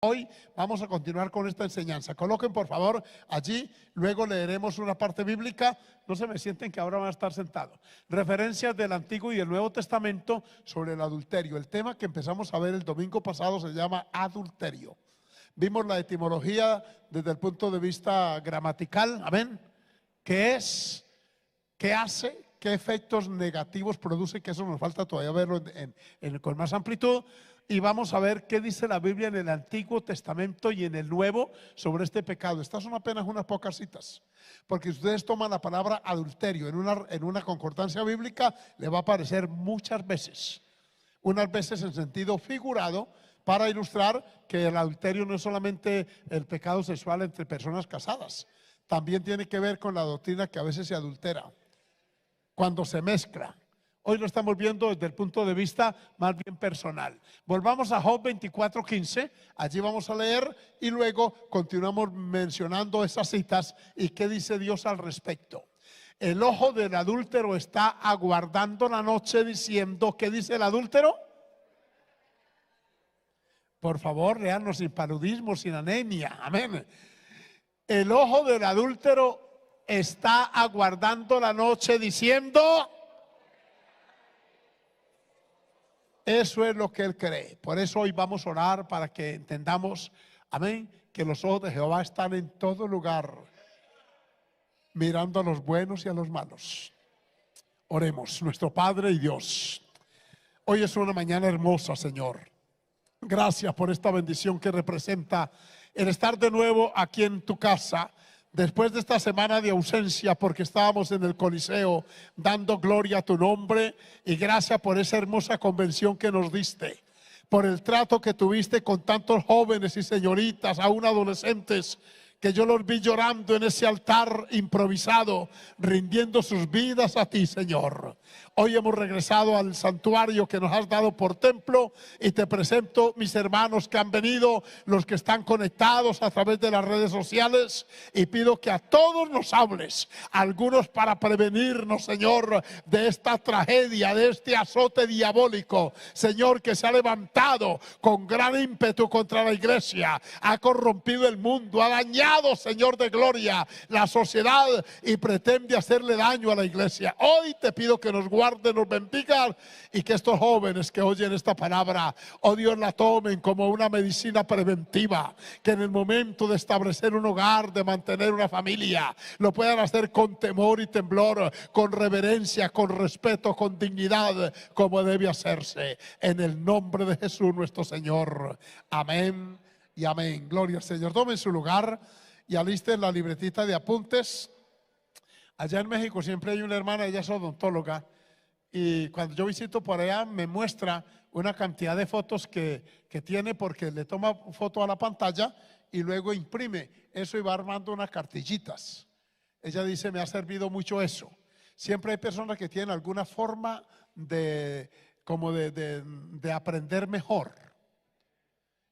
Hoy vamos a continuar con esta enseñanza. Coloquen por favor allí, luego leeremos una parte bíblica. No se me sienten que ahora van a estar sentados. Referencias del Antiguo y el Nuevo Testamento sobre el adulterio. El tema que empezamos a ver el domingo pasado se llama adulterio. Vimos la etimología desde el punto de vista gramatical. Amén. ¿Qué es? ¿Qué hace? ¿Qué efectos negativos produce? Que eso nos falta todavía verlo con más amplitud. Y vamos a ver qué dice la Biblia en el Antiguo Testamento y en el Nuevo sobre este pecado. Estas son apenas unas pocas citas, porque si ustedes toman la palabra adulterio en una concordancia bíblica, le va a aparecer muchas veces. Unas veces en sentido figurado, para ilustrar que el adulterio no es solamente el pecado sexual entre personas casadas, también tiene que ver con la doctrina que a veces se adultera, cuando se mezcla. Hoy lo estamos viendo desde el punto de vista más bien personal. Volvamos a Job 24:15, allí vamos a leer y luego continuamos mencionando esas citas y qué dice Dios al respecto. El ojo del adúltero está aguardando la noche diciendo, ¿qué dice el adúltero? Por favor, leannos sin paludismo, sin anemia, amén. El ojo del adúltero está aguardando la noche diciendo... Eso es lo que él cree. Por eso hoy vamos a orar para que entendamos, amén, que los ojos de Jehová están en todo lugar, mirando a los buenos y a los malos. Oremos. Nuestro Padre y Dios, hoy es una mañana hermosa, Señor. Gracias por esta bendición que representa el estar de nuevo aquí en tu casa. Después de esta semana de ausencia, porque estábamos en el Coliseo dando gloria a tu nombre, y gracias por esa hermosa convención que nos diste, por el trato que tuviste con tantos jóvenes y señoritas, aún adolescentes, que yo los vi llorando en ese altar improvisado, rindiendo sus vidas a ti, Señor. Hoy hemos regresado al santuario que nos has dado por templo y te presento mis hermanos que han venido, los que están conectados a través de las redes sociales, y pido que a todos nos hables, algunos para prevenirnos, Señor, de esta tragedia, de este azote diabólico, Señor, que se ha levantado con gran ímpetu contra la iglesia, ha corrompido el mundo, ha dañado, Señor de gloria, la sociedad y pretende hacerle daño a la iglesia. Hoy te pido que nos guardes, nos bendiga, y que estos jóvenes que oyen esta palabra, oh Dios, la tomen como una medicina preventiva, que en el momento de establecer un hogar, de mantener una familia, lo puedan hacer con temor y temblor, con reverencia, con respeto, con dignidad, como debe hacerse, en el nombre de Jesús nuestro Señor. Amén y amén. Gloria al Señor. Tomen su lugar y alisten la libretita de apuntes. Allá en México siempre hay una hermana, ella es odontóloga, y cuando yo visito por allá me muestra una cantidad de fotos que tiene, porque le toma foto a la pantalla y luego imprime eso y va armando unas cartillitas. Ella dice, me ha servido mucho eso. Siempre hay personas que tienen alguna forma de aprender mejor.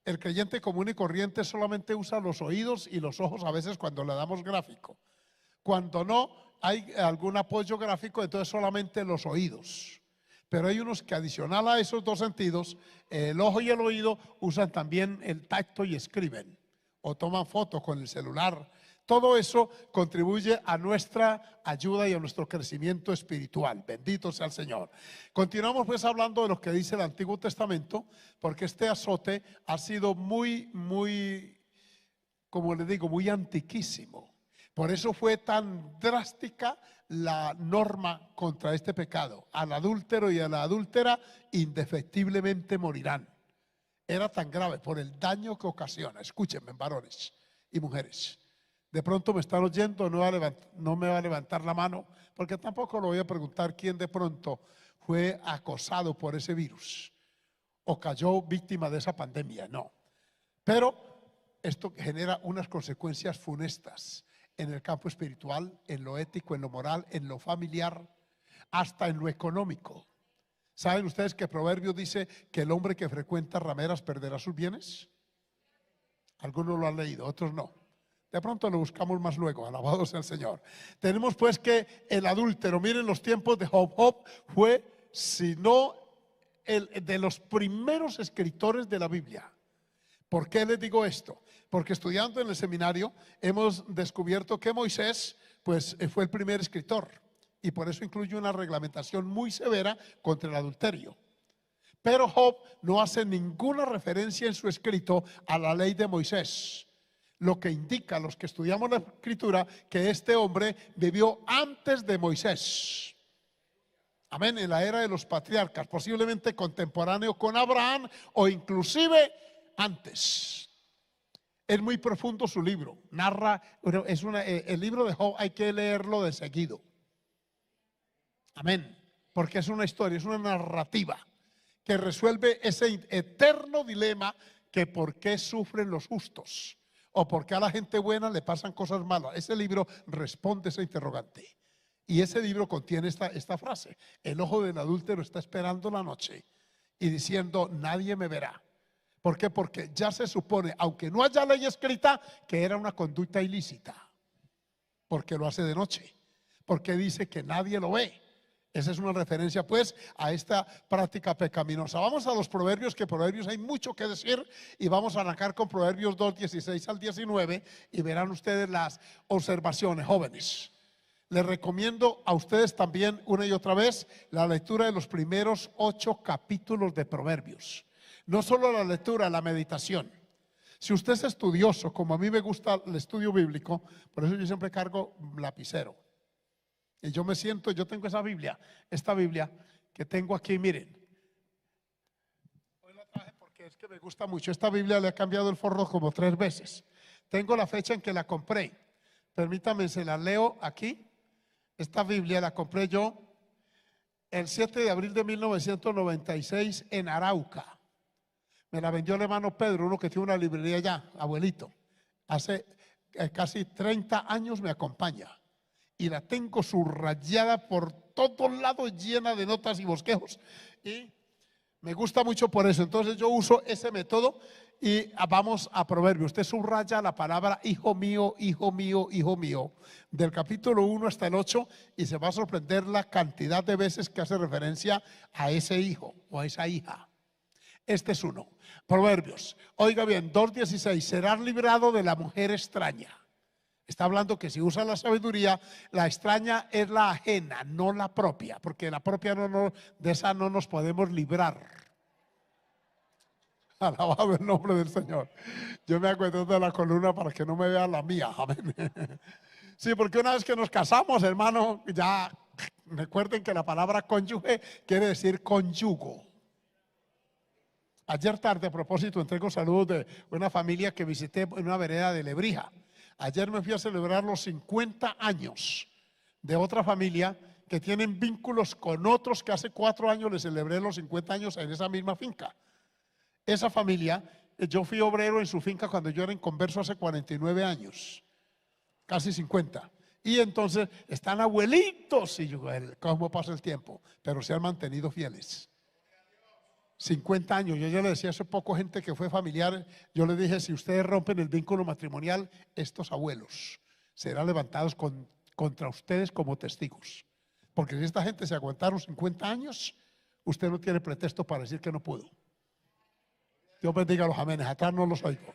El creyente común y corriente solamente usa los oídos y los ojos a veces cuando le damos gráfico. Cuando no hay algún apoyo gráfico, entonces solamente los oídos. Pero hay unos que adicional a esos dos sentidos, el ojo y el oído, usan también el tacto y escriben o toman fotos con el celular. Todo eso contribuye a nuestra ayuda y a nuestro crecimiento espiritual. Bendito sea el Señor. Continuamos pues hablando de lo que dice el Antiguo Testamento, porque este azote ha sido muy, como le digo, muy antiquísimo. Por eso fue tan drástica la norma contra este pecado. Al adúltero y a la adúltera indefectiblemente morirán. Era tan grave por el daño que ocasiona. Escúchenme, varones y mujeres. De pronto me están oyendo, no me va a levantar la mano, porque tampoco le voy a preguntar quién de pronto fue acosado por ese virus o cayó víctima de esa pandemia. No. Pero esto genera unas consecuencias funestas en el campo espiritual, en lo ético, en lo moral, en lo familiar, hasta en lo económico. ¿Saben ustedes que Proverbios dice que el hombre que frecuenta rameras perderá sus bienes? Algunos lo han leído, otros no. De pronto lo buscamos más luego, alabado sea el Señor. Tenemos pues que el adúltero, miren los tiempos de Job. Job fue, si no, de los primeros escritores de la Biblia. ¿Por qué les digo esto? Porque estudiando en el seminario hemos descubierto que Moisés pues fue el primer escritor y por eso incluye una reglamentación muy severa contra el adulterio. Pero Job no hace ninguna referencia en su escrito a la ley de Moisés, lo que indica a los que estudiamos la escritura que este hombre vivió antes de Moisés. Amén, en la era de los patriarcas, posiblemente contemporáneo con Abraham o inclusive antes. Es muy profundo su libro, narra, el libro de Job hay que leerlo de seguido. Amén, porque es una historia, es una narrativa que resuelve ese eterno dilema que por qué sufren los justos o por qué a la gente buena le pasan cosas malas. Ese libro responde ese interrogante. Y ese libro contiene esta frase: el ojo del adúltero está esperando la noche y diciendo nadie me verá. ¿Por qué? Porque ya se supone, aunque no haya ley escrita, que era una conducta ilícita, porque lo hace de noche, porque dice que nadie lo ve. Esa es una referencia pues a esta práctica pecaminosa. Vamos a los proverbios, que proverbios hay mucho que decir, y vamos a arrancar con Proverbios 2, 16 al 19 y verán ustedes las observaciones. Jóvenes, les recomiendo a ustedes también una y otra vez la lectura de los primeros 8 capítulos de Proverbios. No solo la lectura, la meditación. Si usted es estudioso, como a mí me gusta el estudio bíblico, por eso yo siempre cargo lapicero. Y yo me siento, yo tengo esta Biblia que tengo aquí, miren. Hoy la traje porque es que me gusta mucho. Esta Biblia le ha cambiado el forro como 3 veces. Tengo la fecha en que la compré. Permítame, se la leo aquí. Esta Biblia la compré yo el 7 de abril de 1996 en Arauca. Me la vendió el hermano Pedro, uno que tiene una librería allá, abuelito. Hace casi 30 años me acompaña. Y la tengo subrayada por todos lados, llena de notas y bosquejos. Y me gusta mucho por eso. Entonces yo uso ese método y vamos a Proverbios. Usted subraya la palabra hijo mío, hijo mío, hijo mío, del capítulo 1 hasta el 8, y se va a sorprender la cantidad de veces que hace referencia a ese hijo o a esa hija. Este es uno. Proverbios, oiga bien, 2:16, serás librado de la mujer extraña. Está hablando que si usa la sabiduría, la extraña es la ajena, no la propia, porque la propia de esa no nos podemos librar. Alabado el nombre del Señor. Yo me acuerdo de la columna para que no me vea la mía. Amén. Sí, porque una vez que nos casamos, hermano, ya recuerden que la palabra cónyuge quiere decir conyugo. Ayer tarde, a propósito, entrego saludos de una familia que visité en una vereda de Lebrija. Ayer me fui a celebrar los 50 años de otra familia que tienen vínculos con otros que hace 4 años les celebré los 50 años en esa misma finca. Esa familia, yo fui obrero en su finca cuando yo era inconverso hace 49 años, casi 50. Y entonces están abuelitos y yo, ¿cómo pasa el tiempo? Pero se han mantenido fieles. 50 años, yo ya le decía hace poco gente que fue familiar, yo le dije, si ustedes rompen el vínculo matrimonial, estos abuelos serán levantados contra ustedes como testigos, porque si esta gente se aguantaron 50 años, usted no tiene pretexto para decir que no pudo. Dios bendiga a los amenes, atrás no los oigo.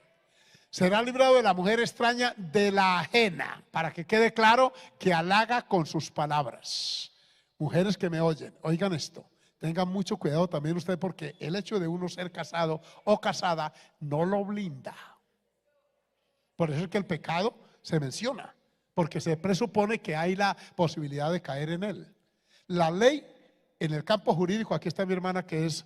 Será librado de la mujer extraña, de la ajena, para que quede claro que halaga con sus palabras. Mujeres que me oyen, oigan esto. Tengan mucho cuidado también usted, porque el hecho de uno ser casado o casada no lo blinda. Por eso es que el pecado se menciona, porque se presupone que hay la posibilidad de caer en él. La ley en el campo jurídico, aquí está mi hermana que es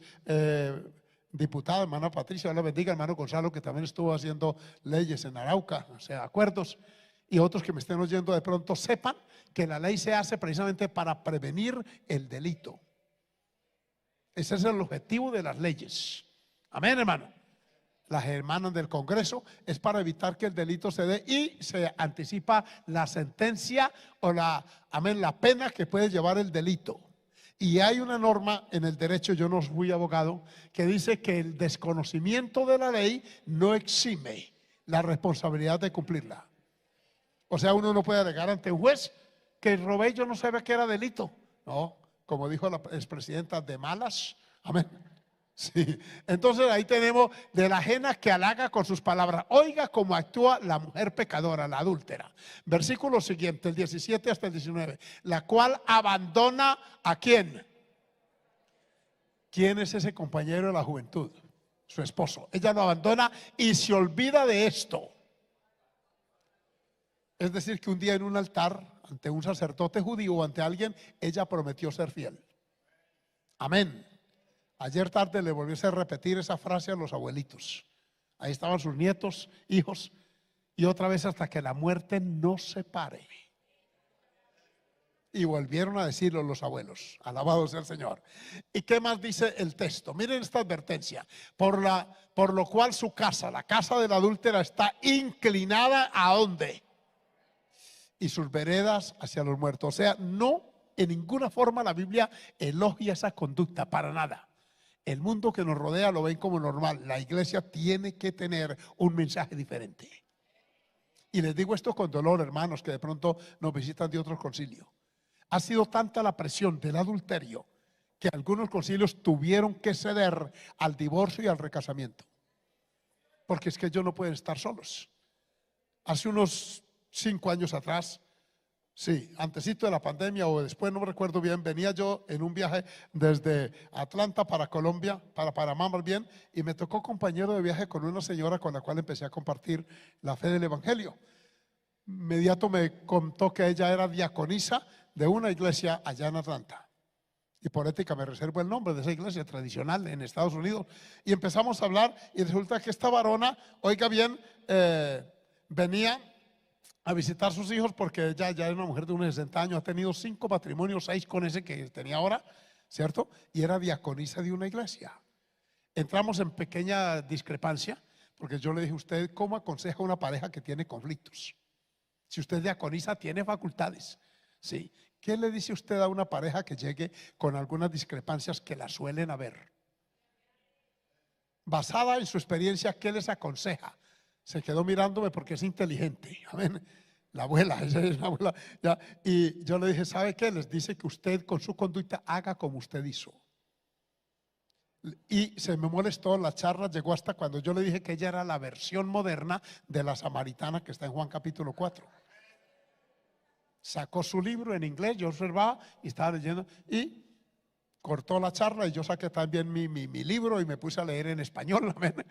diputada, hermana Patricia, Dios la bendiga, hermano Gonzalo, que también estuvo haciendo leyes en Arauca, o sea, acuerdos, y otros que me estén oyendo de pronto sepan que la ley se hace precisamente para prevenir el delito. Ese es el objetivo de las leyes. Amén, hermano. Las hermanas del Congreso es para evitar que el delito se dé y se anticipa la sentencia o la pena que puede llevar el delito. Y hay una norma en el derecho, yo no fui abogado, que dice que el desconocimiento de la ley no exime la responsabilidad de cumplirla. O sea, uno no puede alegar ante un juez que robé, yo no sabía que era delito. No. Como dijo la expresidenta, de malas, amén, Sí. Entonces ahí tenemos de la ajena que halaga con sus palabras. Oiga cómo actúa la mujer pecadora, la adúltera. Versículo siguiente, el 17 hasta el 19. La cual abandona ¿a quién? ¿Quién es ese compañero de la juventud? Su esposo. Ella lo abandona y se olvida de esto. Es decir, que un día en un altar, ante un sacerdote judío o ante alguien, ella prometió ser fiel. Amén. Ayer tarde le volviese a repetir esa frase a los abuelitos. Ahí estaban sus nietos, hijos, y otra vez hasta que la muerte nos separe. Y volvieron a decirlo los abuelos. Alabado sea el Señor. ¿Y qué más dice el texto? Miren esta advertencia. Por lo cual su casa, la casa de la adúltera, está inclinada ¿a dónde? Y sus veredas hacia los muertos. O sea, no en ninguna forma la Biblia elogia esa conducta, para nada. El mundo que nos rodea lo ven como normal. La iglesia tiene que tener un mensaje diferente. Y les digo esto con dolor, hermanos, que de pronto nos visitan de otros concilios. Ha sido tanta la presión del adulterio que algunos concilios tuvieron que ceder al divorcio y al recasamiento. Porque es que ellos no pueden estar solos. Hace unos 5 años atrás, sí, antesito de la pandemia o después, no me recuerdo bien, venía yo en un viaje desde Atlanta para Colombia, para Panamá más bien, y me tocó compañero de viaje con una señora con la cual empecé a compartir la fe del evangelio. Inmediato me contó que ella era diaconisa de una iglesia allá en Atlanta. Y por ética me reservo el nombre de esa iglesia tradicional en Estados Unidos. Y empezamos a hablar y resulta que esta varona, oiga bien, venía a visitar a sus hijos porque ella ya es una mujer de unos 60 años, ha tenido 5 matrimonios, 6 con ese que tenía ahora, ¿cierto? Y era diaconisa de una iglesia. Entramos en pequeña discrepancia porque yo le dije: usted, ¿cómo aconseja a una pareja que tiene conflictos? Si usted es diaconisa, tiene facultades, ¿sí? ¿Qué le dice usted a una pareja que llegue con algunas discrepancias que la suelen haber? Basada en su experiencia, ¿qué les aconseja? Se quedó mirándome porque es inteligente. Amén. La abuela, esa es la abuela. Ya. Y yo le dije: ¿sabe qué? Les dice que usted con su conducta haga como usted hizo. Y se me molestó, la charla llegó hasta cuando yo le dije que ella era la versión moderna de la samaritana que está en Juan capítulo 4. Sacó su libro en inglés, yo observaba y estaba leyendo y cortó la charla y yo saqué también mi libro y me puse a leer en español. Amén.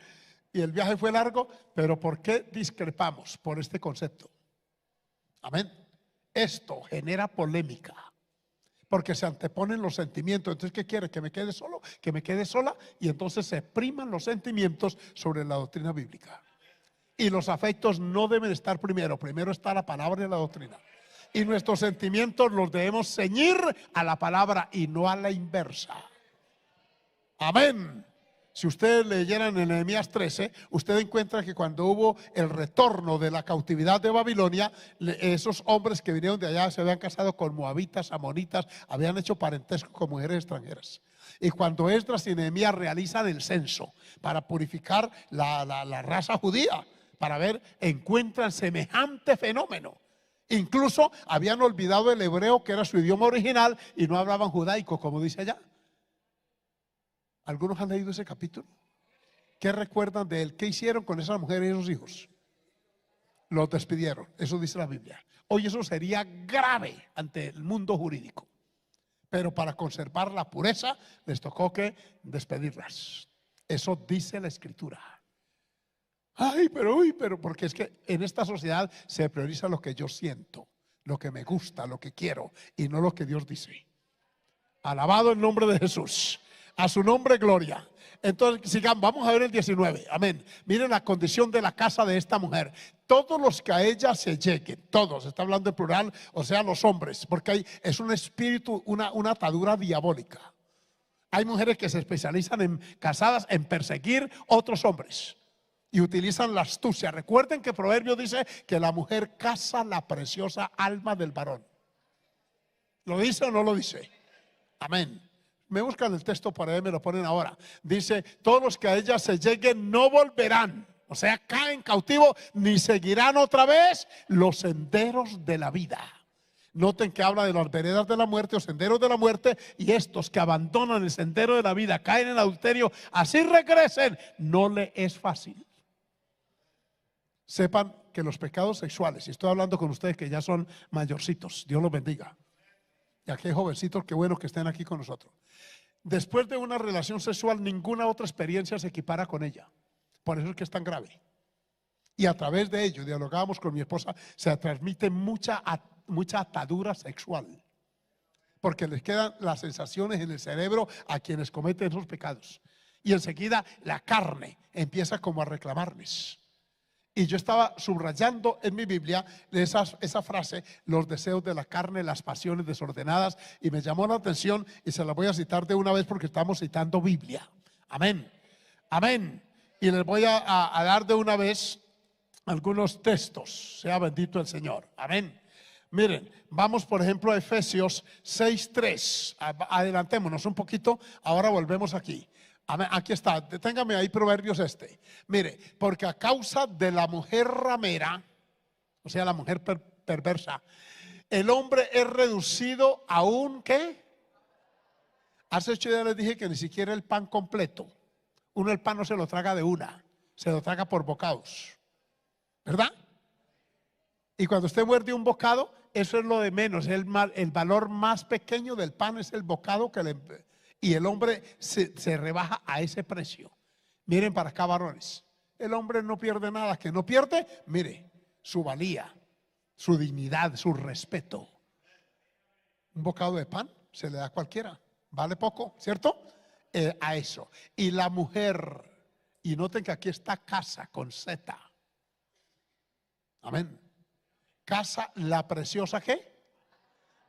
Y el viaje fue largo, pero ¿por qué discrepamos? Por este concepto. Amén. Esto genera polémica porque se anteponen los sentimientos. Entonces, ¿qué quiere? ¿Que me quede solo? ¿Que me quede sola? Y entonces se priman los sentimientos sobre la doctrina bíblica. Y los afectos no deben estar primero. Primero está la palabra y la doctrina. Y nuestros sentimientos los debemos ceñir a la palabra y no a la inversa. Amén. Si ustedes leyeran en Nehemías 13, usted encuentra que cuando hubo el retorno de la cautividad de Babilonia, esos hombres que vinieron de allá se habían casado con moabitas, amonitas, habían hecho parentesco con mujeres extranjeras. Y cuando Esdras y Nehemías realizan el censo para purificar la raza judía, para ver, encuentran semejante fenómeno. Incluso habían olvidado el hebreo, que era su idioma original, y no hablaban judaico, como dice allá. ¿Algunos han leído ese capítulo? ¿Qué recuerdan de él? ¿Qué hicieron con esas mujeres y esos hijos? Los despidieron, eso dice la Biblia. Hoy eso sería grave ante el mundo jurídico, pero para conservar la pureza les tocó que despedirlas. Eso dice la Escritura. Ay, pero, porque es que en esta sociedad se prioriza lo que yo siento, lo que me gusta, lo que quiero, y no lo que Dios dice. Alabado el nombre de Jesús. A su nombre, gloria. Entonces, sigamos, vamos a ver el 19. Amén. Miren la condición de la casa de esta mujer. Todos los que a ella se lleguen, todos, está hablando en plural, o sea, los hombres, porque es un espíritu, una atadura diabólica. Hay mujeres que se especializan casadas en perseguir otros hombres y utilizan la astucia. Recuerden que Proverbio dice que la mujer caza la preciosa alma del varón. ¿Lo dice o no lo dice? Amén. Me buscan el texto para ahí, me lo ponen ahora. Dice: todos los que a ella se lleguen no volverán, o sea, caen cautivos, ni seguirán otra vez los senderos de la vida, Noten que habla de las veredas de la muerte o senderos de la muerte, y estos que abandonan el sendero de la vida caen en adulterio, así regresen. No le es fácil. Sepan que los pecados sexuales, y estoy hablando con ustedes que ya son mayorcitos, Dios los bendiga, y aquí hay jovencitos, qué bueno que estén aquí con nosotros. Después de una relación sexual, ninguna otra experiencia se equipara con ella. Por eso es que es tan grave. Y a través de ello, dialogábamos con mi esposa, se transmite mucha atadura sexual, porque les quedan las sensaciones en el cerebro a quienes cometen esos pecados. Y enseguida la carne empieza como a reclamarles. Y yo estaba subrayando en mi Biblia esa frase, los deseos de la carne, las pasiones desordenadas, y me llamó la atención y se la voy a citar de una vez porque estamos citando Biblia. Amén, amén. Y les voy a dar de una vez algunos textos, sea bendito el Señor, amén. Miren, vamos por ejemplo a Efesios 6:3, adelantémonos un poquito, ahora volvemos aquí. Aquí está, deténgame ahí Proverbios Mire, porque a causa de la mujer ramera, o sea la mujer perversa, el hombre es reducido a un ¿qué? Hace 8 días les dije que ni siquiera el pan completo. Uno el pan no se lo traga de una, se lo traga por bocados, ¿verdad? Y cuando usted muerde un bocado, eso es lo de menos. El valor más pequeño del pan es el bocado y el hombre se rebaja a ese precio. Miren para acá, varones. El hombre no pierde nada. Que no pierde, mire, su valía, su dignidad, su respeto. Un bocado de pan se le da a cualquiera. Vale poco, ¿cierto? A eso. Y la mujer, y noten que aquí está casa con Z. Amén. Casa, la preciosa ¿qué?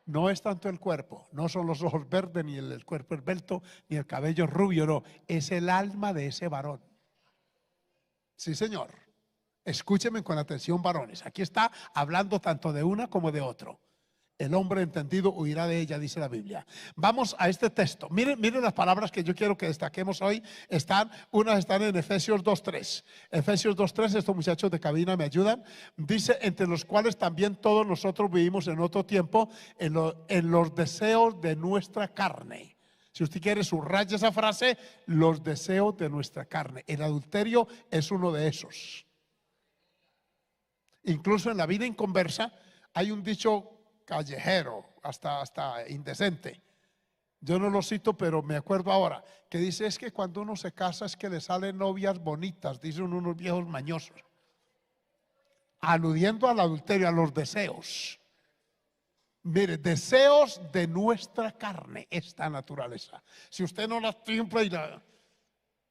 No es tanto el cuerpo, no son los ojos verdes, ni el cuerpo esbelto, ni el cabello rubio, no, es el alma de ese varón. Sí, señor. Escúchenme con atención, varones. Aquí está hablando tanto de una como de otro. El hombre entendido huirá de ella, dice la Biblia. Vamos a este texto. Miren las palabras que yo quiero que destaquemos hoy. Unas están en Efesios 2:3. Efesios 2:3, estos muchachos de cabina me ayudan. Dice, entre los cuales también todos nosotros vivimos en otro tiempo en los deseos de nuestra carne. Si usted quiere, subraya esa frase, los deseos de nuestra carne. El adulterio es uno de esos. Incluso en la vida inconversa hay un dicho callejero, hasta indecente. Yo no lo cito, pero me acuerdo ahora, que dice, es que cuando uno se casa es que le salen novias bonitas, dicen unos viejos mañosos, aludiendo al adulterio, a los deseos. Mire, deseos de nuestra carne, esta naturaleza. Si usted no las tiembla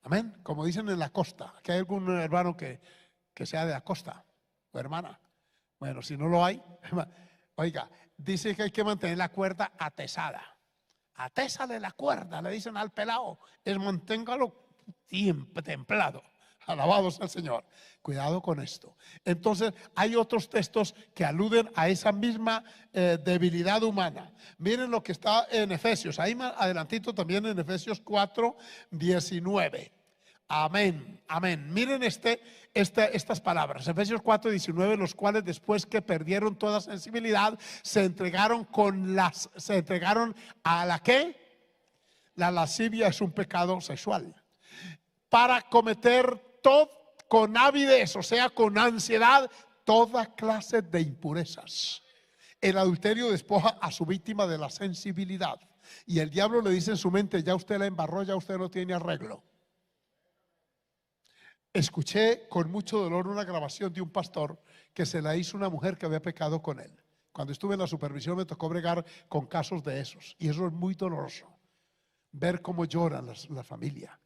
amén, como dicen en la costa, que hay algún hermano que sea de la costa, o hermana. Bueno, si no lo hay, oiga, dice que hay que mantener la cuerda atesada. Atésale la cuerda, le dicen al pelado, es manténgalo templado. Alabado sea el Señor. Cuidado con esto. Entonces hay otros textos que aluden a esa misma debilidad humana. Miren lo que está en Efesios, ahí más adelantito también en Efesios 4:19. Amén, amén. Miren estas palabras, Efesios 4:19, los cuales después que perdieron toda sensibilidad, se entregaron a la ¿qué? La lascivia es un pecado sexual. Para cometer con avidez, o sea, con ansiedad, toda clase de impurezas. El adulterio despoja a su víctima de la sensibilidad. Y el diablo le dice en su mente, ya usted la embarró, ya usted no tiene arreglo. Escuché con mucho dolor una grabación de un pastor que se la hizo una mujer que había pecado con él. Cuando estuve en la supervisión me tocó bregar con casos de esos. Y eso es muy doloroso. Ver cómo lloran la familia.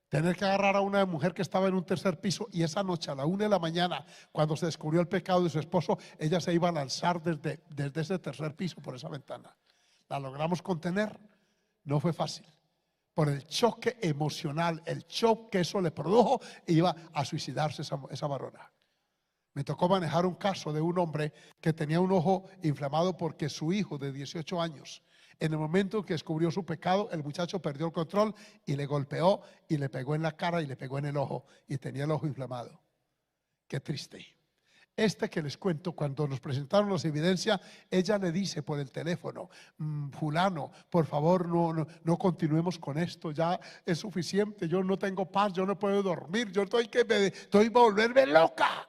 Tener que agarrar a una mujer que estaba en un tercer piso y esa noche a la 1 de la mañana, cuando se descubrió el pecado de su esposo, ella se iba a lanzar desde ese tercer piso por esa ventana. La logramos contener, no fue fácil. Por el choque emocional, el shock que eso le produjo, iba a suicidarse esa varona. Me tocó manejar un caso de un hombre que tenía un ojo inflamado porque su hijo de 18 años, en el momento en que descubrió su pecado, el muchacho perdió el control y le golpeó y le pegó en la cara y le pegó en el ojo y tenía el ojo inflamado. Qué triste. Este que les cuento, cuando nos presentaron las evidencias, ella le dice por el teléfono: fulano, por favor no continuemos con esto, ya es suficiente, yo no tengo paz, yo no puedo dormir, yo estoy volverme loca.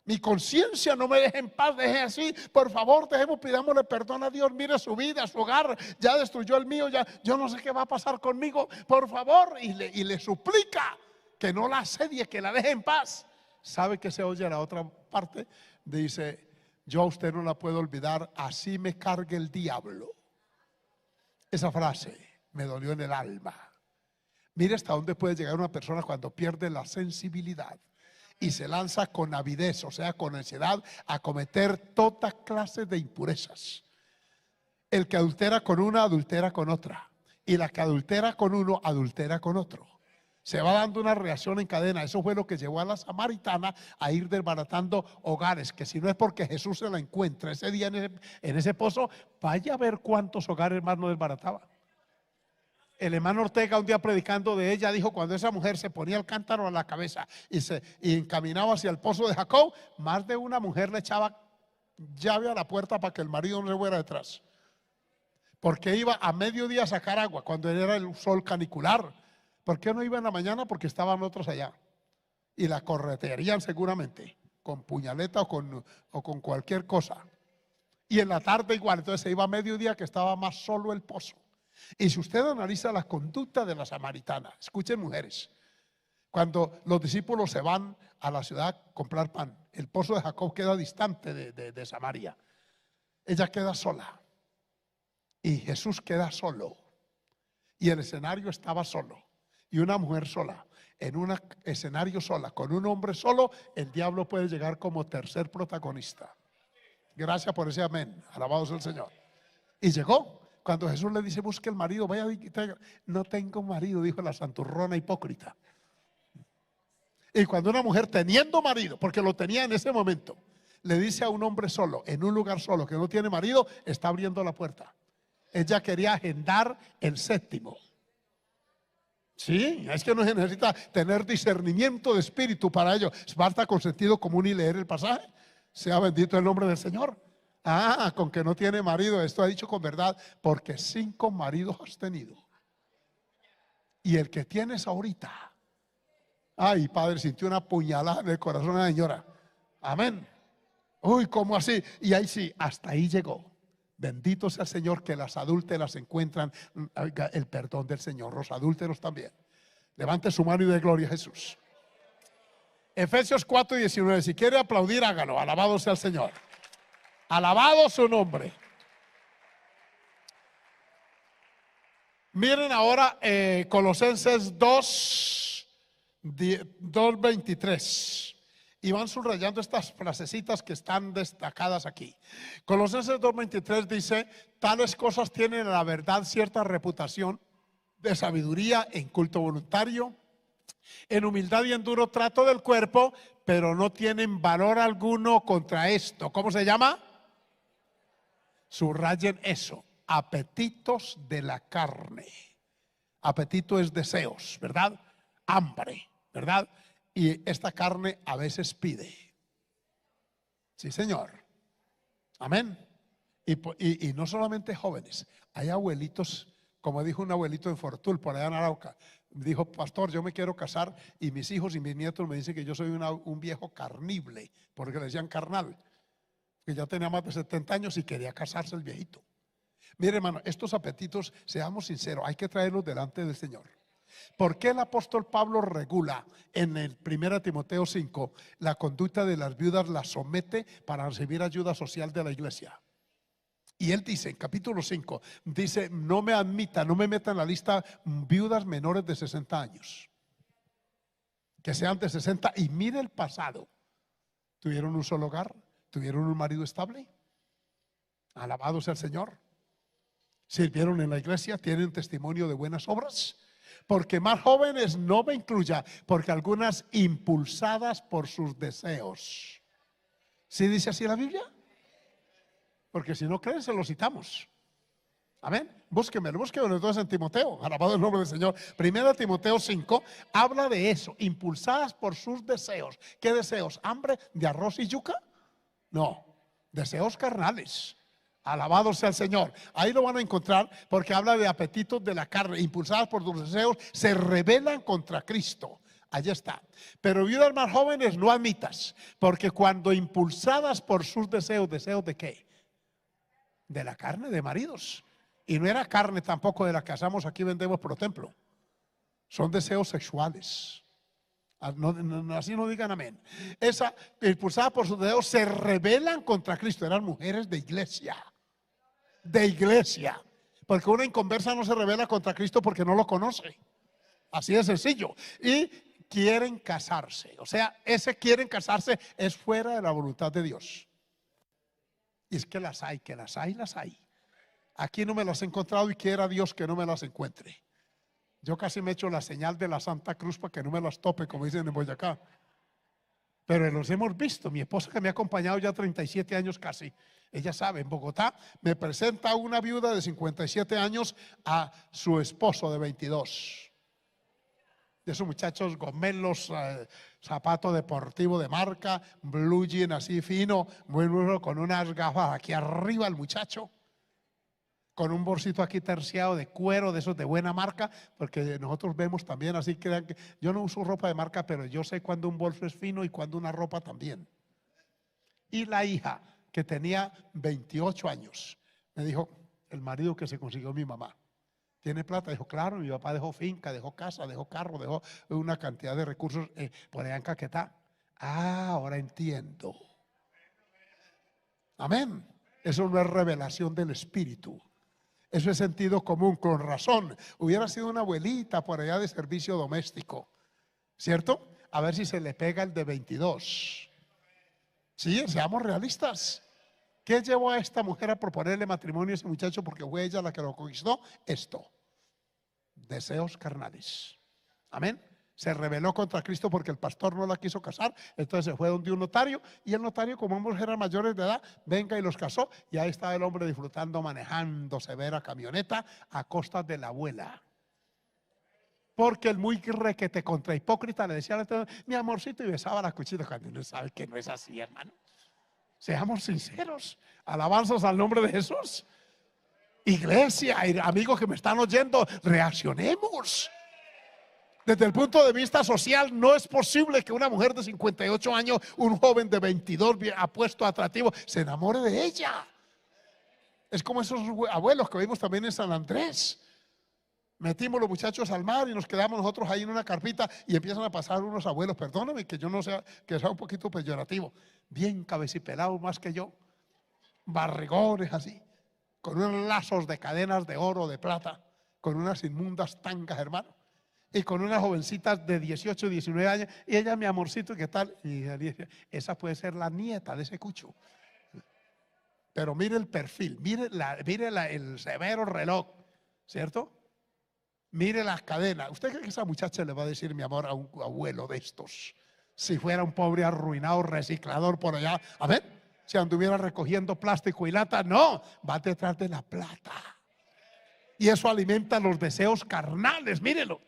Mi conciencia no me deja en paz, deje así, por favor, pidámosle perdón a Dios. Mire su vida, su hogar, ya destruyó el mío, ya yo no sé qué va a pasar conmigo, por favor. Y le suplica que no la asedie, que la deje en paz. ¿Sabe que se oye a la otra parte? Dice: yo a usted no la puedo olvidar, así me cargue el diablo. Esa frase me dolió en el alma. Mire hasta dónde puede llegar una persona cuando pierde la sensibilidad y se lanza con avidez, o sea, con ansiedad, a cometer toda clase de impurezas. El que adultera con una, adultera con otra, y la que adultera con uno, adultera con otro. Se va dando una reacción en cadena. Eso fue lo que llevó a la samaritana a ir desbaratando hogares, que si no es porque Jesús se la encuentra ese día en ese pozo, vaya a ver cuántos hogares más no desbarataba. El hermano Ortega, un día predicando de ella, dijo: cuando esa mujer se ponía el cántaro a la cabeza y encaminaba hacia el pozo de Jacob, más de una mujer le echaba llave a la puerta para que el marido no le fuera detrás, porque iba a mediodía a sacar agua cuando era el sol canicular. ¿Por qué no iba en la mañana? Porque estaban otros allá y la corretearían seguramente con puñaleta o con cualquier cosa. Y en la tarde igual. Entonces se iba a mediodía, que estaba más solo el pozo. Y si usted analiza la conducta de la samaritana, escuchen, mujeres, cuando los discípulos se van a la ciudad a comprar pan, el pozo de Jacob queda distante de Samaria. Ella queda sola y Jesús queda solo, y el escenario estaba solo, y una mujer sola en un escenario sola con un hombre solo. El diablo puede llegar como tercer protagonista. Gracias por ese amén, alabado sea el Señor. Y llegó. Cuando Jesús le dice: busque el marido, vaya y traiga. No tengo marido, dijo la santurrona hipócrita. Y cuando una mujer, teniendo marido, porque lo tenía en ese momento, le dice a un hombre solo, en un lugar solo, que no tiene marido, está abriendo la puerta. Ella quería agendar el séptimo. Sí, es que no se necesita tener discernimiento de espíritu para ello. Basta con sentido común y leer el pasaje. Sea bendito el nombre del Señor. Con que no tiene marido, esto ha dicho con verdad, porque 5 maridos has tenido. Y el que tienes ahorita, ay, padre, sintió una puñalada en el corazón de la señora. Amén. Uy, ¿cómo así? Y ahí sí, hasta ahí llegó. Bendito sea el Señor, que las adúlteras encuentran el perdón del Señor, los adúlteros también. Levante su mano y dé gloria a Jesús. Efesios 4:19. Si quiere aplaudir, hágalo. Alabado sea el Señor. Alabado su nombre. Miren ahora Colosenses 2:23. Y van subrayando estas frasecitas que están destacadas aquí. Colosenses 2:23 dice: tales cosas tienen en la verdad cierta reputación de sabiduría, en culto voluntario, en humildad y en duro trato del cuerpo, pero no tienen valor alguno contra esto. ¿Cómo se llama? Subrayen eso: apetitos de la carne. Apetito es deseos, ¿verdad? Hambre, ¿verdad? Y esta carne a veces pide. Sí, Señor. Amén. Y no solamente jóvenes, hay abuelitos, como dijo un abuelito en Fortul, por allá en Arauca. Dijo: pastor, yo me quiero casar y mis hijos y mis nietos me dicen que yo soy un viejo carnible, porque le decían carnal, que ya tenía más de 70 años y quería casarse el viejito. Mire, hermano, estos apetitos, seamos sinceros, hay que traerlos delante del Señor. ¿Por qué el apóstol Pablo regula en el 1 Timoteo 5 la conducta de las viudas? La somete para recibir ayuda social de la iglesia. Y él dice en capítulo 5, dice: no me admita, no me meta en la lista viudas menores de 60 años, que sean de 60. Y mire el pasado: tuvieron un solo hogar, tuvieron un marido estable, alabado sea el Señor, sirvieron en la iglesia, tienen testimonio de buenas obras. Porque más jóvenes no me incluya, porque algunas impulsadas por sus deseos. ¿Sí dice así la Biblia? Porque si no creen, se lo citamos. Amén. Búsquemelo entonces en Timoteo. Alabado el nombre del Señor. 1 Timoteo 5 habla de eso: impulsadas por sus deseos. ¿Qué deseos? ¿Hambre de arroz y yuca? No, deseos carnales. Alabado sea el Señor. Ahí lo van a encontrar porque habla de apetitos de la carne, impulsadas por sus deseos, se rebelan contra Cristo. Allí está. Pero viudas más jóvenes no admitas, porque cuando impulsadas por sus deseos, ¿deseos de qué? De la carne de maridos. Y no era carne tampoco de la que hacemos aquí, vendemos por templo. Son deseos sexuales. Así no digan amén. Esa, impulsada por sus deseos, se rebelan contra Cristo. Eran mujeres de iglesia. De iglesia. Porque una inconversa no se rebela contra Cristo porque no lo conoce. Así de sencillo. Y quieren casarse. O sea, ese quieren casarse es fuera de la voluntad de Dios. Y es que las hay, las hay. Aquí no me las he encontrado y quiera Dios que no me las encuentre. Yo casi me echo la señal de la Santa Cruz para que no me las tope, como dicen en Boyacá. Pero los hemos visto. Mi esposa, que me ha acompañado ya 37 años casi, ella sabe, en Bogotá me presenta una viuda de 57 años a su esposo de 22. De esos muchachos gomelos, zapato deportivo de marca, blue jean así fino, muy duro, con unas gafas aquí arriba el muchacho, con un bolsito aquí terciado de cuero, de esos de buena marca, porque nosotros vemos también, así crean que yo no uso ropa de marca, pero yo sé cuando un bolso es fino y cuando una ropa también. Y la hija, que tenía 28 años, me dijo, el marido que se consiguió mi mamá, ¿tiene plata? Dijo, claro, mi papá dejó finca, dejó casa, dejó carro, dejó una cantidad de recursos por allá en Caquetá. Ah, ahora entiendo. Amén. Eso no es revelación del Espíritu. Eso es sentido común, con razón. Hubiera sido una abuelita por allá de servicio doméstico, ¿cierto? A ver si se le pega el de 22. Sí, seamos realistas. ¿Qué llevó a esta mujer a proponerle matrimonio a ese muchacho? Porque fue ella la que lo conquistó. Esto, deseos carnales. Amén. Se rebeló contra Cristo porque el pastor no la quiso casar. Entonces se fue donde un notario, y el notario, como ambos eran mayores de edad, venga y los casó. Y ahí estaba el hombre disfrutando, manejando severa camioneta a costa de la abuela. Porque el muy requete contra hipócrita le decía, mi amorcito, y besaba la cuchilla, cuando uno sabe que no es así, hermano. Seamos sinceros. Alabanzas al nombre de Jesús. Iglesia, amigos que me están oyendo, reaccionemos. Desde el punto de vista social, no es posible que una mujer de 58 años, un joven de 22 apuesto, atractivo, se enamore de ella. Es como esos abuelos que vimos también en San Andrés. Metimos los muchachos al mar y nos quedamos nosotros ahí en una carpita y empiezan a pasar unos abuelos, perdóname que yo no sea, que sea un poquito peyorativo, bien cabecipelados más que yo, barrigones así, con unos lazos de cadenas de oro, de plata, con unas inmundas tangas, hermano, y con unas jovencitas de 18, 19 años, y ella, mi amorcito, ¿qué tal? Y esa puede ser la nieta de ese cucho. Pero mire el perfil, mire el severo reloj, ¿cierto? Mire las cadenas. ¿Usted cree que esa muchacha le va a decir mi amor a un abuelo de estos? Si fuera un pobre arruinado reciclador por allá, a ver, si anduviera recogiendo plástico y lata, no, va detrás de la plata. Y eso alimenta los deseos carnales, mírelo.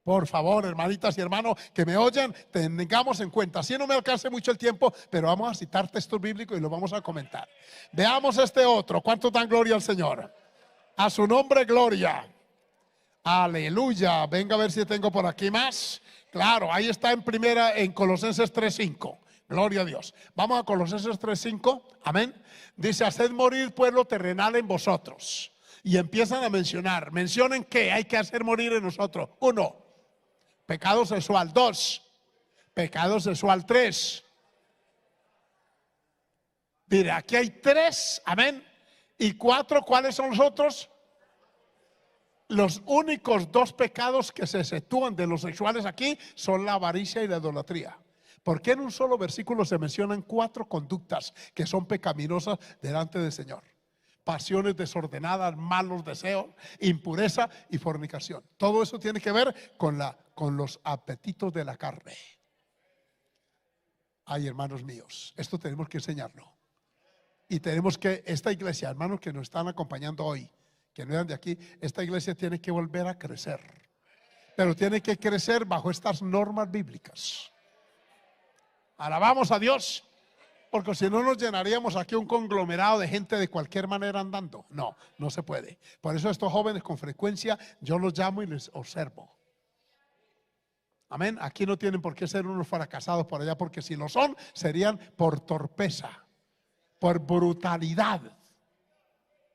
Por favor, hermanitas y hermanos que me oyen, tengamos en cuenta. Así no me alcance mucho el tiempo, pero vamos a citar textos bíblicos y lo vamos a comentar. Veamos este otro. ¿Cuántos dan gloria al Señor? A su nombre, gloria. Aleluya. Venga a ver si tengo por aquí más. Claro, ahí está en Colosenses 3:5. Gloria a Dios. Vamos a Colosenses 3:5. Amén. Dice, haced morir pueblo terrenal en vosotros. Y empiezan a mencionar. Mencionen qué hay que hacer morir en nosotros. 1, pecado sexual. 2, pecado sexual. 3. Mire, aquí hay 3. Amén. Y 4, ¿cuáles son los otros? Los únicos 2 pecados que se exceptúan de los sexuales aquí son la avaricia y la idolatría. ¿Por qué en un solo versículo se mencionan 4 conductas que son pecaminosas delante del Señor? Pasiones desordenadas, malos deseos, impureza y fornicación. Todo eso tiene que ver con los apetitos de la carne. Ay, hermanos míos, esto tenemos que enseñarlo. Y tenemos que, esta iglesia, hermanos que nos están acompañando hoy, que no eran de aquí, esta iglesia tiene que volver a crecer. Pero tiene que crecer bajo estas normas bíblicas. Alabamos a Dios. Porque si no nos llenaríamos aquí un conglomerado de gente de cualquier manera andando. No, no se puede. Por eso estos jóvenes con frecuencia yo los llamo y les observo. Amén. Aquí no tienen por qué ser unos fracasados por allá, porque si lo son, serían por torpeza, por brutalidad,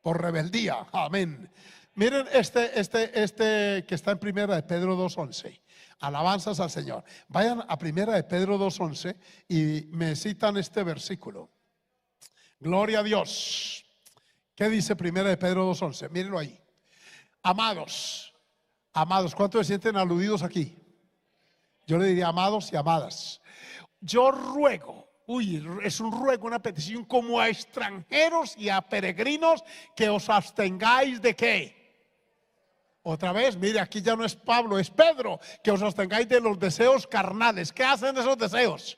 por rebeldía. Amén. Miren este que está en Primera de Pedro 2:11. Alabanzas al Señor. Vayan a Primera de Pedro 2:11 y me citan este versículo. Gloria a Dios. ¿Qué dice Primera de Pedro 2:11? Mírenlo ahí. Amados, amados, ¿cuántos se sienten aludidos aquí? Yo le diría amados y amadas. Yo ruego, es un ruego, una petición como a extranjeros y a peregrinos que os abstengáis de ¿qué? Otra vez, mire, aquí ya no es Pablo, es Pedro, que os abstengáis de los deseos carnales. ¿Qué hacen esos deseos?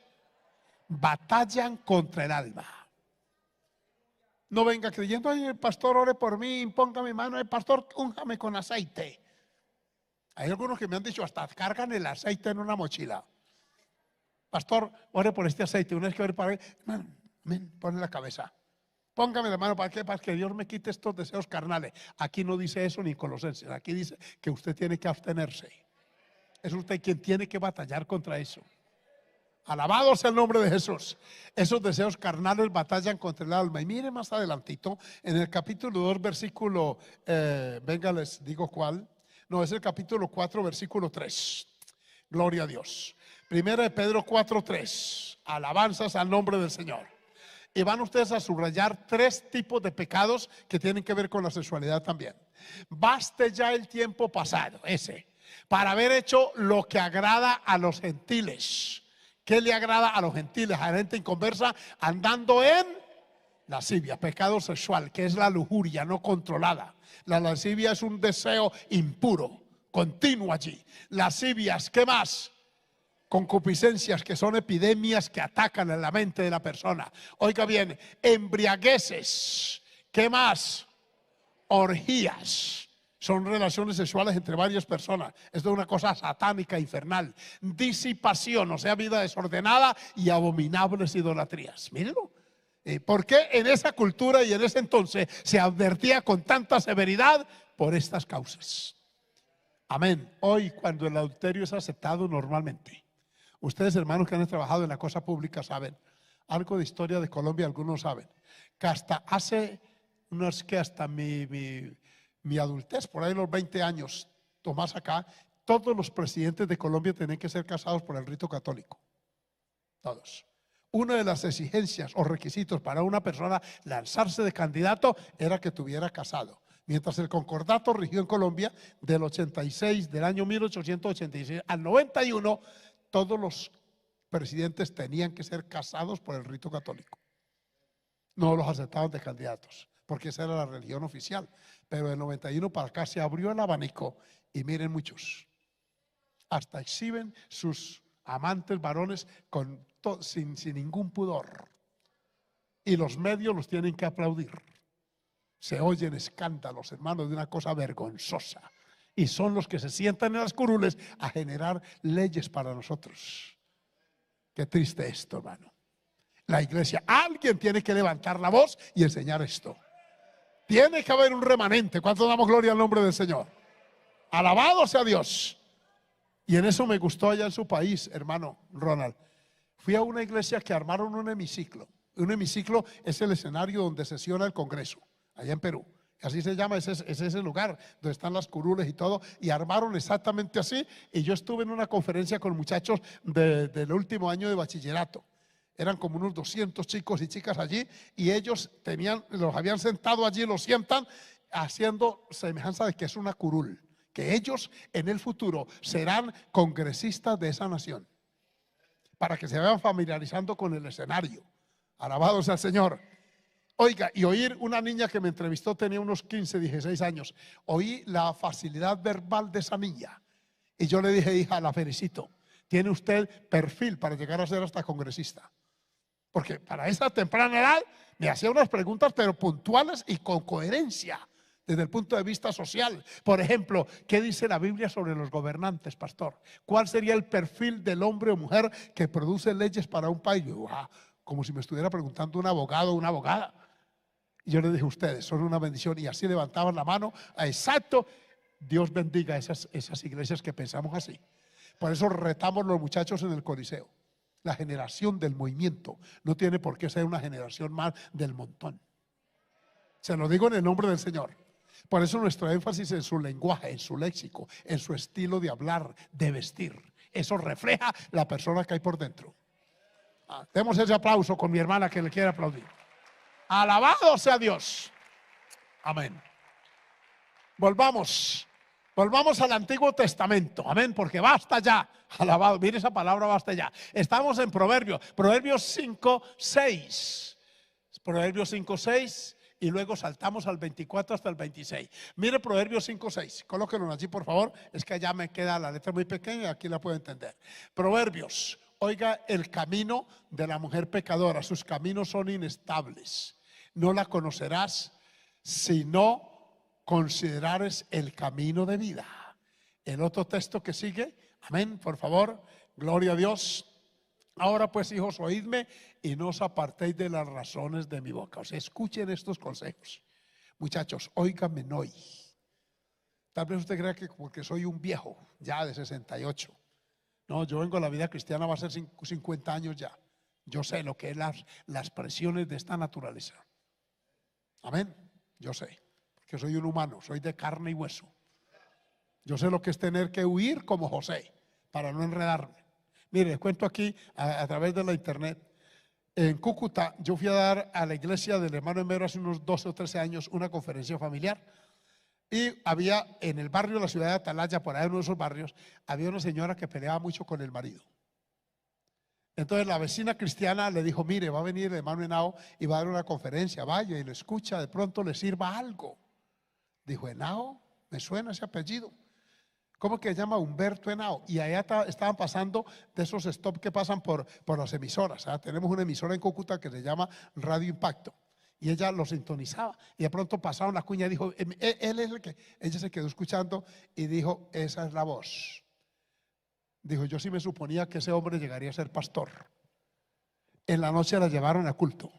Batallan contra el alma. No venga creyendo, ay, el pastor ore por mí, ponga mi mano, el pastor únjame con aceite. Hay algunos que me han dicho, hasta cargan el aceite en una mochila. Pastor, ore por este aceite. Una vez que ore para él, pone la cabeza. Póngame la mano para que Dios me quite estos deseos carnales. Aquí no dice eso ni en Colosenses. Aquí dice que usted tiene que abstenerse. Es usted quien tiene que batallar contra eso. Alabado sea el nombre de Jesús. Esos deseos carnales batallan contra el alma. Y mire más adelantito, en el capítulo 2, versículo, venga, les digo cuál. No, es el capítulo 4, versículo 3. Gloria a Dios. Primera de Pedro 4:3. Alabanzas al nombre del Señor. Y van ustedes a subrayar 3 tipos de pecados que tienen que ver con la sexualidad también. Baste ya el tiempo pasado, para haber hecho lo que agrada a los gentiles. ¿Qué le agrada a los gentiles? A la gente inconversa, andando en lascivia, pecado sexual, que es la lujuria no controlada. La lascivia es un deseo impuro, continuo allí. Lascivias, ¿qué más? Concupiscencias, que son epidemias que atacan en la mente de la persona. Oiga bien, embriagueces, ¿qué más? Orgías. Son relaciones sexuales entre varias personas. Esto es una cosa satánica, infernal. Disipación, o sea, vida desordenada y abominables idolatrías. Mírenlo. ¿Por qué en esa cultura y en ese entonces se advertía con tanta severidad? Por estas causas. Amén. Hoy, cuando el adulterio es aceptado normalmente, ustedes, hermanos que han trabajado en la cosa pública, saben algo de historia de Colombia. Algunos saben que hasta hace unos, que hasta mi adultez, por ahí los 20 años o más acá, todos los presidentes de Colombia tenían que ser casados por el rito católico. Todos. Una de las exigencias o requisitos para una persona lanzarse de candidato era que tuviera casado. Mientras el concordato rigió en Colombia del 86, del año 1886 al 91, todos los presidentes tenían que ser casados por el rito católico. No los aceptaban de candidatos, porque esa era la religión oficial. Pero del 91 para acá se abrió el abanico y miren, muchos hasta exhiben sus amantes varones sin ningún pudor. Y los medios los tienen que aplaudir. Se oyen escándalos, hermanos, de una cosa vergonzosa. Y son los que se sientan en las curules a generar leyes para nosotros. Qué triste esto, hermano. La iglesia, alguien tiene que levantar la voz y enseñar esto. Tiene que haber un remanente. ¿Cuánto damos gloria al nombre del Señor? Alabado sea Dios. Y en eso me gustó allá en su país, hermano Ronald. Fui a una iglesia que armaron un hemiciclo. Un hemiciclo es el escenario donde sesiona el Congreso, allá en Perú. Así se llama, es ese lugar donde están las curules y todo. Y armaron exactamente así. Y yo estuve en una conferencia con muchachos del último año de bachillerato. Eran como unos 200 chicos y chicas allí. Y ellos los habían sentado allí, los sientan haciendo semejanza de que es una curul. Que ellos en el futuro serán congresistas de esa nación. Para que se vayan familiarizando con el escenario. Alabado sea el Señor. Oiga, y oír una niña que me entrevistó, tenía unos 15, 16 años. Oí la facilidad verbal de esa niña. Y yo le dije, hija, la felicito. Tiene usted perfil para llegar a ser hasta congresista. Porque para esa temprana edad me hacía unas preguntas, pero puntuales y con coherencia. Desde el punto de vista social. Por ejemplo, ¿qué dice la Biblia sobre los gobernantes, pastor? ¿Cuál sería el perfil del hombre o mujer que produce leyes para un país? como si me estuviera preguntando un abogado o una abogada. Y yo les dije, ustedes son una bendición. Y así levantaban la mano. Exacto. Dios bendiga esas iglesias que pensamos así. Por eso retamos los muchachos en el Coliseo. La generación del movimiento no tiene por qué ser una generación más del montón. Se lo digo en el nombre del Señor. Por eso nuestro énfasis en su lenguaje, en su léxico, en su estilo de hablar, de vestir. Eso refleja la persona que hay por dentro. Demos ese aplauso con mi hermana que le quiere aplaudir. Alabado sea Dios. Amén. Volvamos al Antiguo Testamento. Amén, porque basta ya. Alabado, mire esa palabra, basta ya. Estamos en Proverbios 5:6. Proverbios 5:6 y luego saltamos al 24 hasta el 26. Mire Proverbios 5:6. Colóquenlo allí, por favor. Es que allá me queda la letra muy pequeña y aquí la puedo entender. Proverbios. Oiga el camino de la mujer pecadora. Sus caminos son inestables. No la conocerás si no considerares el camino de vida. El otro texto que sigue, amén, por favor, gloria a Dios. Ahora pues, hijos, oídme y no os apartéis de las razones de mi boca. O sea, escuchen estos consejos. Muchachos, óiganme hoy. Tal vez usted crea que porque soy un viejo ya de 68. No, yo vengo a la vida cristiana, va a ser 50 años ya. Yo sé lo que es las presiones de esta naturaleza. Amén, yo sé. Que soy un humano, soy de carne y hueso. Yo sé lo que es tener que huir como José para no enredarme. Mire, les cuento aquí a través de la internet. En Cúcuta yo fui a dar a la iglesia del hermano Emero hace unos 12 o 13 años una conferencia familiar. Y había en el barrio de la ciudad de Atalaya, por ahí en uno de esos barrios, había una señora que peleaba mucho con el marido. Entonces la vecina cristiana le dijo, mire, va a venir el hermano Henao y va a dar una conferencia, vaya y lo escucha, de pronto le sirva algo. Dijo, Henao, me suena ese apellido. ¿Cómo que se llama? Humberto Henao. Y allá estaban pasando de esos stop que pasan por las emisoras. Tenemos una emisora en Cúcuta que se llama Radio Impacto. Y ella lo sintonizaba. Y de pronto pasaron la cuña y dijo, él es el que. Ella se quedó escuchando y dijo, esa es la voz. Dijo, yo sí me suponía que ese hombre llegaría a ser pastor. En la noche la llevaron a culto.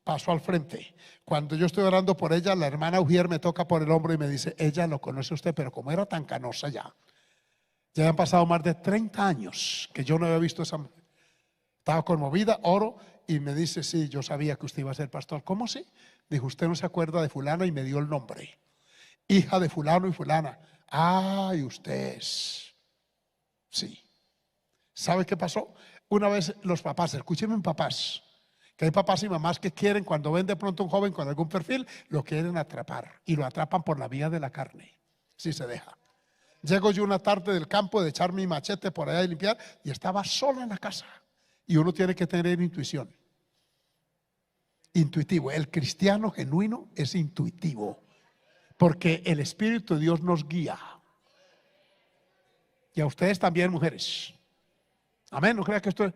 Pasó al frente. Cuando yo estoy orando por ella, la hermana Ujier me toca por el hombro y me dice, ella lo conoce usted, pero como era tan canosa ya han pasado más de 30 años que yo no había visto esa mujer. Estaba conmovida, oro y me dice, sí, yo sabía que usted iba a ser pastor. ¿Cómo sí? Dijo, usted no se acuerda de fulana, y me dio el nombre. Hija de fulano y fulana. Ay, usted es. Sí. ¿Sabe qué pasó? Una vez los papás, escúchenme papás, que hay papás y mamás que quieren, cuando ven de pronto un joven con algún perfil, lo quieren atrapar y lo atrapan por la vía de la carne, si se deja. Llego yo una tarde del campo de echar mi machete por allá y limpiar y estaba sola en la casa. Y uno tiene que tener intuición. Intuitivo. El cristiano genuino es intuitivo, porque el Espíritu de Dios nos guía. Y a ustedes también, mujeres. Amén, no crea que esto es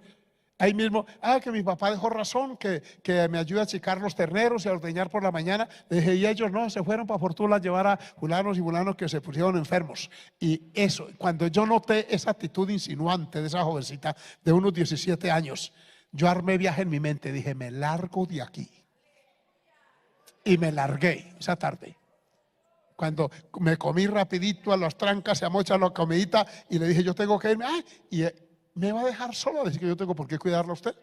ahí mismo. Que mi papá dejó razón, que me ayuda a achicar los terneros y a ordeñar por la mañana. Le dije, y ellos no, se fueron para Fortuna a llevar a fulanos y fulanos que se pusieron enfermos. Y eso, cuando yo noté esa actitud insinuante de esa jovencita de unos 17 años, yo armé viaje en mi mente. Dije, me largo de aquí. Y me largué esa tarde. Cuando me comí rapidito a las trancas, se amocha la comidita y le dije, yo tengo que irme. Y me va a dejar solo, decir que yo tengo por qué cuidarla a usted.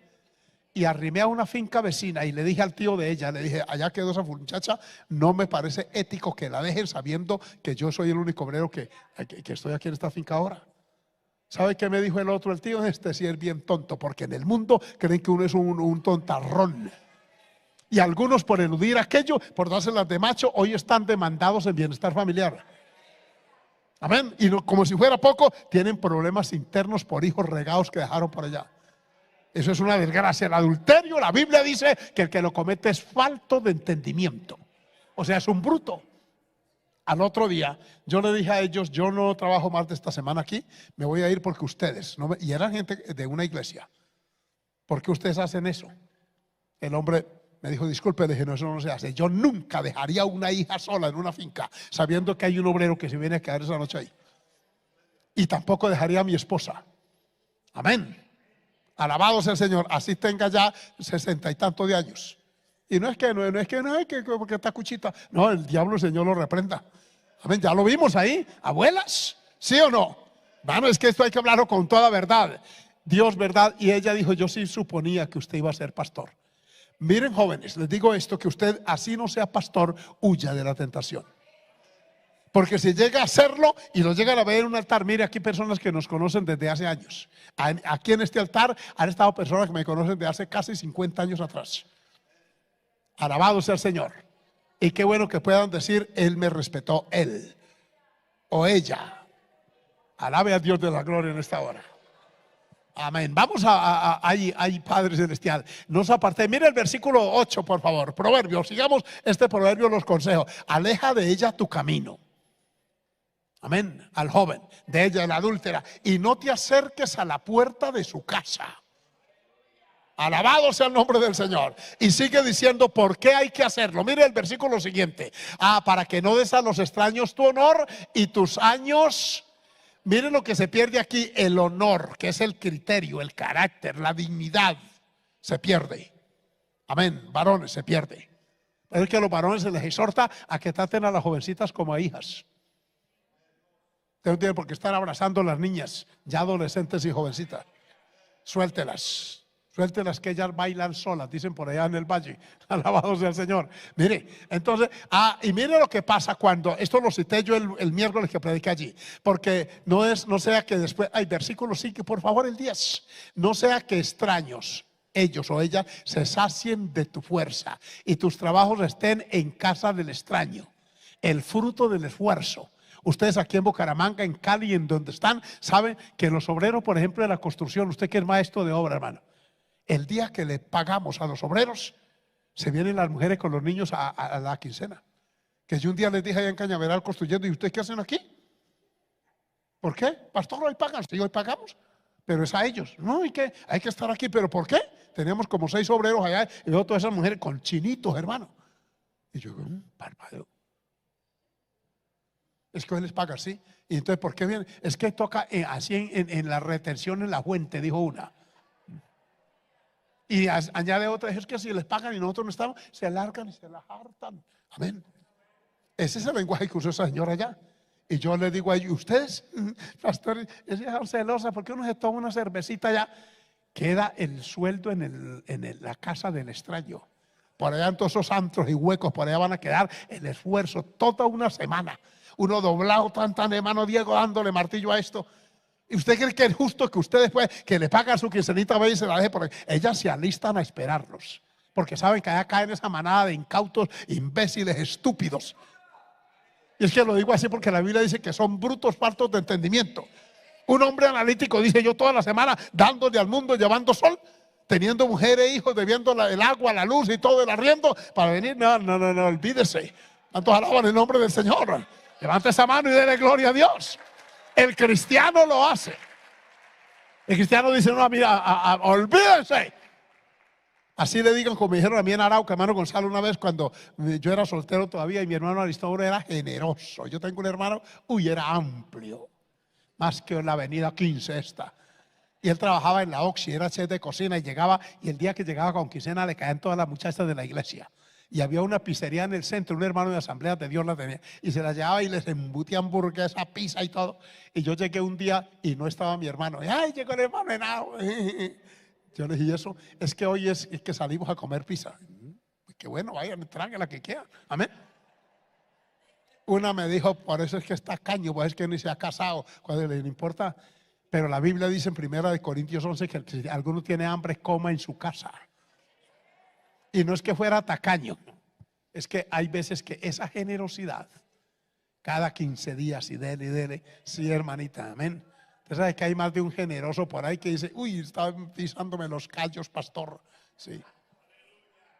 Y arrimé a una finca vecina y le dije al tío de ella, le dije, allá quedó esa muchacha, no me parece ético que la dejen sabiendo que yo soy el único obrero que estoy aquí en esta finca ahora. ¿Sabe qué me dijo el otro? El tío, este sí es bien tonto, porque en el mundo creen que uno es un tontarrón. Y algunos por eludir aquello, por dárselas de macho, hoy están demandados en bienestar familiar. Amén. Y como si fuera poco, tienen problemas internos por hijos regados que dejaron por allá. Eso es una desgracia. El adulterio, la Biblia dice que el que lo comete es falto de entendimiento. O sea, es un bruto. Al otro día, yo le dije a ellos, yo no trabajo más de esta semana aquí, me voy a ir porque ustedes, y eran gente de una iglesia, ¿por qué ustedes hacen eso? El hombre me dijo, disculpe, le dije, no, eso no se hace. Yo nunca dejaría una hija sola en una finca sabiendo que hay un obrero que se viene a quedar esa noche ahí. Y tampoco dejaría a mi esposa. Amén. Alabado sea el Señor. Así tenga ya 60 y tantos de años. Y no es que porque está cuchita. No, el diablo, el Señor lo reprenda. Amén, ya lo vimos ahí. Abuelas, ¿sí o no? Bueno, es que esto hay que hablarlo con toda verdad. Dios, verdad. Y ella dijo, yo sí suponía que usted iba a ser pastor. Miren, jóvenes, les digo esto, que usted así no sea pastor, huya de la tentación. Porque si llega a hacerlo y lo llegan a ver en un altar, mire, aquí personas que nos conocen desde hace años. Aquí en este altar han estado personas que me conocen de hace casi 50 años atrás. Alabado sea el Señor. Y qué bueno que puedan decir, Él me respetó, él o ella. Alabe a Dios de la gloria en esta hora. Amén. Vamos ahí, Padre Celestial. Nos aparté. Mire el versículo 8, por favor. Proverbios. Sigamos este proverbio, los consejos. Aleja de ella tu camino. Amén. Al joven, de ella, la adúltera. Y no te acerques a la puerta de su casa. Alabado sea el nombre del Señor. Y sigue diciendo por qué hay que hacerlo. Mire el versículo siguiente. Para que no des a los extraños tu honor y tus años. Mire lo que se pierde aquí. El honor, que es el criterio, el carácter, la dignidad, se pierde. Amén. Varones, se pierde. Es que a los varones se les exhorta a que traten a las jovencitas como a hijas. Usted no tiene por qué estar abrazando a las niñas, ya adolescentes y jovencitas. Suéltelas. Suéltelas que ellas bailan solas, dicen por allá en el valle. Alabado sea el Señor. Mire, entonces, y mire lo que pasa cuando, esto lo cité yo el miércoles que prediqué allí, porque no sea que después, hay versículos, sí, que por favor el 10, no sea que extraños, ellos o ellas, se sacien de tu fuerza y tus trabajos estén en casa del extraño, el fruto del esfuerzo. Ustedes aquí en Bucaramanga, en Cali, en donde están, saben que los obreros, por ejemplo, de la construcción, usted que es maestro de obra, hermano, el día que le pagamos a los obreros, se vienen las mujeres con los niños a la quincena. Que yo un día les dije allá en Cañaveral construyendo, ¿y ustedes qué hacen aquí? ¿Por qué? Pastor, hoy pagan. Sí, hoy pagamos, pero es a ellos. No, hay que estar aquí, ¿pero por qué? Teníamos como 6 obreros allá y veo todas esas mujeres con chinitos, hermano. Y yo, parpadeo. Es que hoy les pagan, sí. Y entonces, ¿por qué vienen? Es que toca así en la retención en la fuente, dijo una. Y añade otra, es que si les pagan y nosotros no estamos, se alargan y se las hartan. Amén. Ese es el lenguaje que usó esa señora allá. Y yo le digo a ellos, ustedes, pastores, es celosa, porque uno se toma una cervecita allá, queda el sueldo en la casa del extraño. Por allá en todos esos antros y huecos, por allá van a quedar el esfuerzo toda una semana. Uno doblado tan hermano Diego dándole martillo a esto. ¿Y usted cree que es justo que usted después que le pagan su quincenita y se la deje? Porque ellas se alistan a esperarlos, porque saben que allá caen esa manada de incautos, imbéciles, estúpidos. Y es que lo digo así porque la Biblia dice que son brutos, faltos de entendimiento. Un hombre analítico dice, yo toda la semana dándole al mundo, llevando sol, teniendo mujeres e hijos, debiendo el agua, la luz y todo el arriendo para venir. No, olvídese. ¿Cuántos alaban el nombre del Señor? Levante esa mano y déle gloria a Dios. El cristiano lo hace. El cristiano dice, no, mira, olvídense. Así le digan, como me dijeron a mí en Arauca, hermano Gonzalo, una vez cuando yo era soltero todavía y mi hermano Aristóbulo era generoso. Yo tengo un hermano, era amplio, más que en la avenida 15 esta. Y él trabajaba en la Oxy, era chef de cocina y llegaba, y el día que llegaba con quincena le caían todas las muchachas de la iglesia. Y había una pizzería en el centro, un hermano de Asamblea de Dios la tenía, y se la llevaba y les embutía hamburguesa, pizza y todo. Y yo llegué un día y no estaba mi hermano. Y, ay, llegó el hermano Henao. Yo le dije, ¿y eso? Es que hoy es que salimos a comer pizza. Qué bueno, vayan, traigan la que quieran. Amén. Una me dijo, por eso es que está caño, pues es que ni se ha casado. Cuando le importa. Pero la Biblia dice en 1 Corintios 11 que si alguno tiene hambre, coma en su casa. Y no es que fuera tacaño, es que hay veces que esa generosidad, cada 15 días y dele, sí, hermanita, amén. Usted sabe que hay más de un generoso por ahí que dice, uy, está pisándome los callos, pastor. Sí,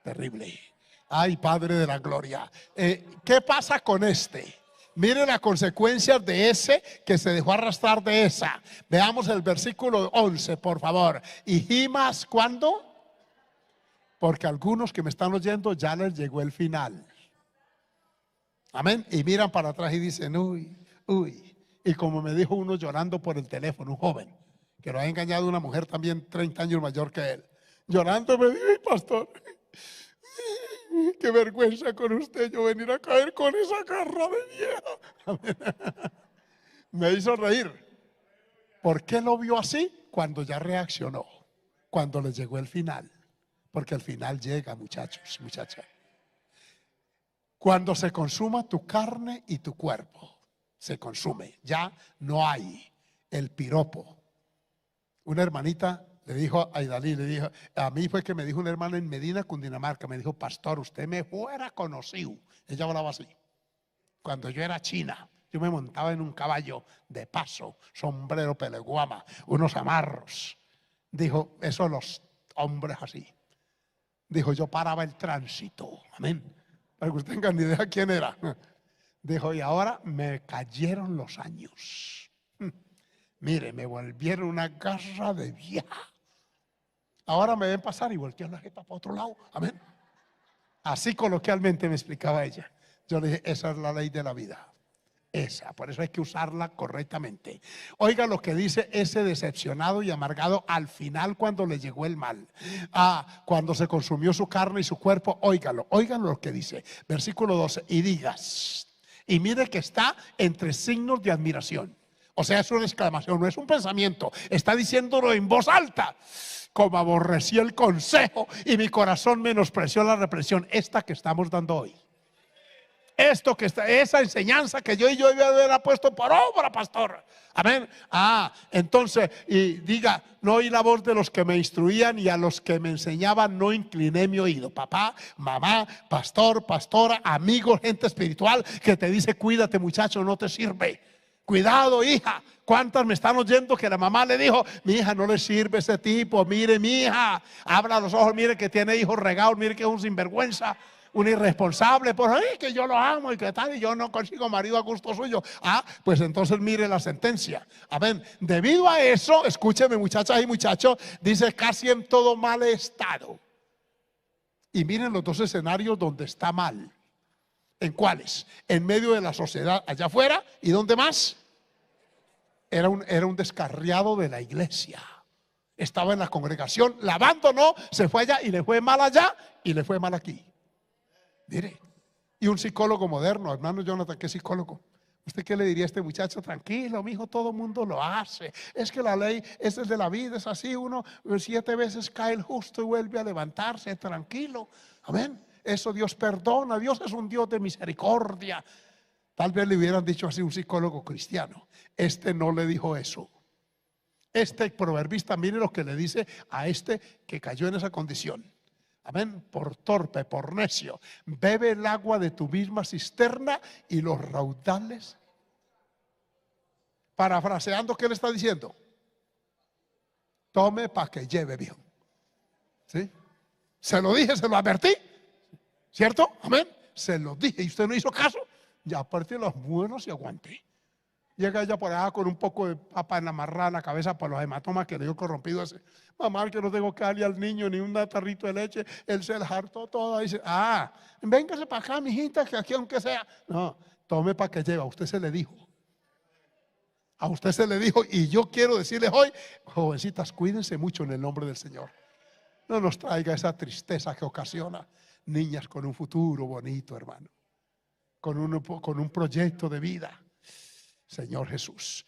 terrible. Ay, Padre de la gloria. ¿Qué pasa con este? Mire las consecuencias de ese que se dejó arrastrar de esa. Veamos el versículo 11, por favor. Y gimas, ¿cuándo? Porque algunos que me están oyendo ya les llegó el final. Amén. Y miran para atrás y dicen, uy. Y como me dijo uno llorando por el teléfono, un joven que lo ha engañado una mujer también 30 años mayor que él. Llorando me dijo: pastor, qué vergüenza con usted, yo venir a caer con esa garra de vieja. Me hizo reír. ¿Por qué lo vio así? Cuando ya reaccionó, cuando le llegó el final. Porque el final llega, muchachos, muchachas. Cuando se consuma tu carne y tu cuerpo, se consume, ya no hay el piropo. Una hermanita le dijo a Idalí, le dijo, a mí fue que me dijo una hermana en Medina, Cundinamarca, me dijo: pastor, usted me fuera conocido. Ella hablaba así. Cuando yo era china, yo me montaba en un caballo de paso, sombrero peleguama, unos amarros. Dijo, eso los hombres así. Dijo, yo paraba el tránsito. Amén. Para que ustedes tengan idea quién era. Dijo, y ahora me cayeron los años. Mire, me volvieron una garra de vieja. Ahora me ven pasar y voltean la jeta para otro lado. Amén. Así coloquialmente me explicaba ella. Yo le dije, esa es la ley de la vida. Esa, por eso hay que usarla correctamente. Oiga lo que dice ese decepcionado y amargado al final cuando le llegó el mal. Cuando se consumió su carne y su cuerpo, óigalo lo que dice. Versículo 12, y digas, y mire que está entre signos de admiración. O sea, es una exclamación, no es un pensamiento. Está diciéndolo en voz alta. Como aborrecí el consejo y mi corazón menospreció la represión, esta que estamos dando hoy. Esto que está, esa enseñanza que yo había puesto por obra, pastor. Amén. Entonces, y diga, no oí la voz de los que me instruían y a los que me enseñaban no incliné mi oído. Papá, mamá, pastor, pastora, amigo, gente espiritual que te dice, cuídate muchacho, no te sirve. Cuidado, hija. ¿Cuántas me están oyendo que la mamá le dijo, mi hija no le sirve ese tipo? Mire, mi hija, abra los ojos, mire que tiene hijos regados, mire que es un sinvergüenza, un irresponsable, por ahí que yo lo amo y que tal, y yo no consigo marido a gusto suyo. Pues entonces mire la sentencia. Amén. Debido a eso, escúcheme muchachas y muchachos, dice casi en todo mal estado. Y miren los dos escenarios donde está mal. ¿En cuáles? En medio de la sociedad allá afuera. ¿Y dónde más? Era un descarriado de la iglesia. Estaba en la congregación, la abandonó, se fue allá y le fue mal allá y le fue mal aquí. Mire, y un psicólogo moderno, hermano Jonathan, ¿qué psicólogo? ¿Usted qué le diría a este muchacho? Tranquilo, mijo, todo el mundo lo hace. Es que la ley es de la vida, es así. 7 veces cae el justo y vuelve a levantarse, tranquilo. Amén. Eso Dios perdona, Dios es un Dios de misericordia. Tal vez le hubieran dicho así un psicólogo cristiano. Este no le dijo eso. Este proverbista, mire lo que le dice a este que cayó en esa condición. Amén. Por torpe, por necio, bebe el agua de tu misma cisterna y los raudales. Parafraseando, ¿qué le está diciendo? Tome para que lleve, viejo. ¿Sí? Se lo dije, se lo advertí. ¿Cierto? Amén. Se lo dije y usted no hizo caso. Ya aparte los buenos y aguanté. Llega ella por allá con un poco de papa en la amarrada en la cabeza por los hematomas que le dio corrompido ese. Mamá, que no tengo que darle al niño ni un tarrito de leche. Él se la hartó todo. Dice, véngase para acá, mijita, que aquí aunque sea. No, tome para que lleve. A usted se le dijo. A usted se le dijo. Y yo quiero decirles hoy, jovencitas, cuídense mucho en el nombre del Señor. No nos traiga esa tristeza que ocasiona. Niñas con un futuro bonito, hermano. Con un proyecto de vida. Señor Jesús.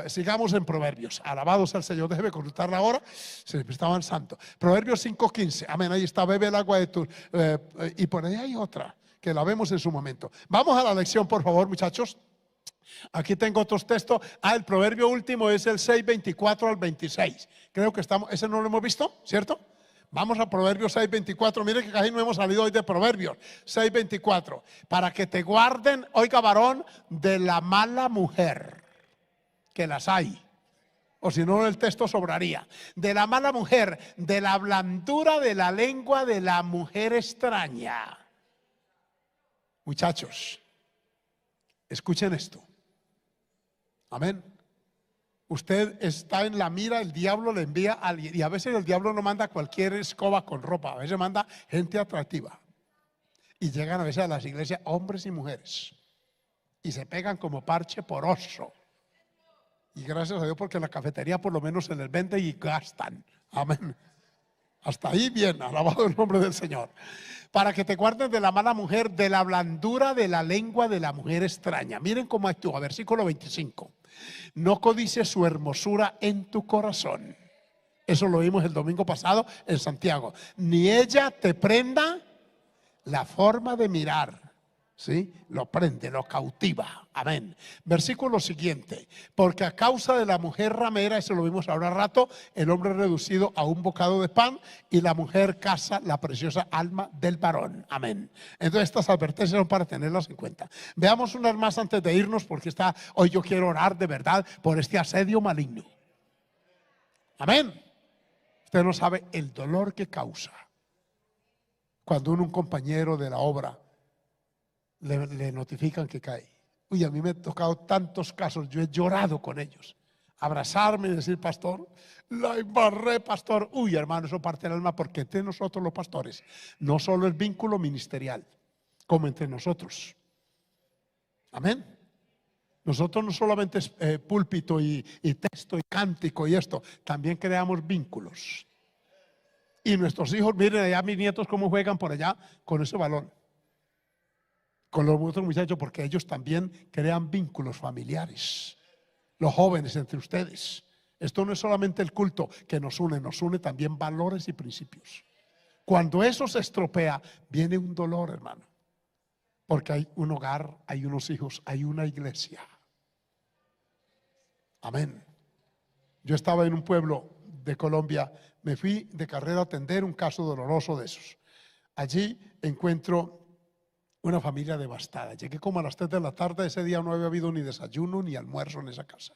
Sigamos en Proverbios. Alabados al Señor. Déjeme consultarla ahora. Se me está avanzando. Proverbios 5:15. Amén. Ahí está. Bebe el agua de tu. Y por ahí hay otra que la vemos en su momento. Vamos a la lección, por favor, muchachos. Aquí tengo otros textos. El proverbio último es el 6:24 al 26. Creo que estamos. Ese no lo hemos visto, ¿cierto? Vamos a Proverbios 6:24. Mire que casi no hemos salido hoy de Proverbios. 6:24. Para que te guarden, oiga varón, de la mala mujer, que las hay. O si no, el texto sobraría. De la mala mujer, de la blandura de la lengua de la mujer extraña. Muchachos, escuchen esto. Amén. Usted está en la mira, el diablo le envía a alguien. Y a veces el diablo no manda cualquier escoba con ropa. A veces manda gente atractiva. Y llegan a veces a las iglesias hombres y mujeres. Y se pegan como parche poroso. Y gracias a Dios porque en la cafetería por lo menos se les vende y gastan. Amén. Hasta ahí bien, alabado el nombre del Señor. Para que te guardes de la mala mujer, de la blandura de la lengua de la mujer extraña. Miren cómo actúa, versículo 25. No codices su hermosura en tu corazón. Eso lo vimos el domingo pasado en Santiago. Ni ella te prenda la forma de mirar. ¿Sí? Lo prende, lo cautiva. Amén. Versículo siguiente. Porque a causa de la mujer ramera, eso lo vimos ahora rato, el hombre es reducido a un bocado de pan y la mujer caza la preciosa alma del varón. Amén. Entonces estas advertencias son para tenerlas en cuenta. Veamos unas más antes de irnos, porque hoy yo quiero orar de verdad por este asedio maligno. Amén. Usted no sabe el dolor que causa cuando un compañero de la obra le notifican que cae. Uy, a mí me ha tocado tantos casos, yo he llorado con ellos. Abrazarme y decir, pastor, la embarré, pastor. Uy, hermano, eso parte del alma, porque entre nosotros los pastores no solo el vínculo ministerial, como entre nosotros. Amén. Nosotros no solamente es púlpito y texto y cántico y esto, también creamos vínculos. Y nuestros hijos, miren allá mis nietos cómo juegan por allá con ese balón, con los otros muchachos, porque ellos también crean vínculos familiares. Los jóvenes entre ustedes. Esto no es solamente el culto que nos une también valores y principios. Cuando eso se estropea, viene un dolor, hermano, porque hay un hogar, hay unos hijos, hay una iglesia. Amén. Yo estaba en un pueblo de Colombia, me fui de carrera a atender un caso doloroso de esos. Allí encuentro una familia devastada. Llegué como a las 3 de la tarde, ese día no había habido ni desayuno ni almuerzo en esa casa.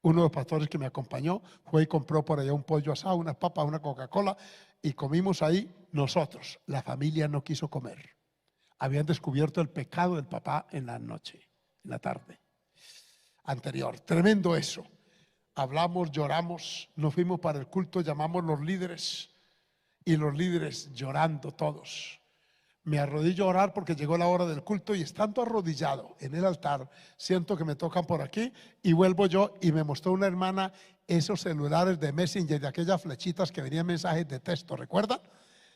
Uno de los pastores que me acompañó fue y compró por allá un pollo asado, unas papas, una Coca-Cola, y comimos ahí nosotros. La familia no quiso comer. Habían descubierto el pecado del papá en la noche, en la tarde anterior. Tremendo eso. Hablamos, lloramos, nos fuimos para el culto, llamamos los líderes y los líderes llorando todos. Me arrodillo a orar porque llegó la hora del culto y estando arrodillado en el altar, siento que me tocan por aquí y vuelvo yo y me mostró una hermana esos celulares de Messenger, de aquellas flechitas que venían mensajes de texto, ¿recuerdan?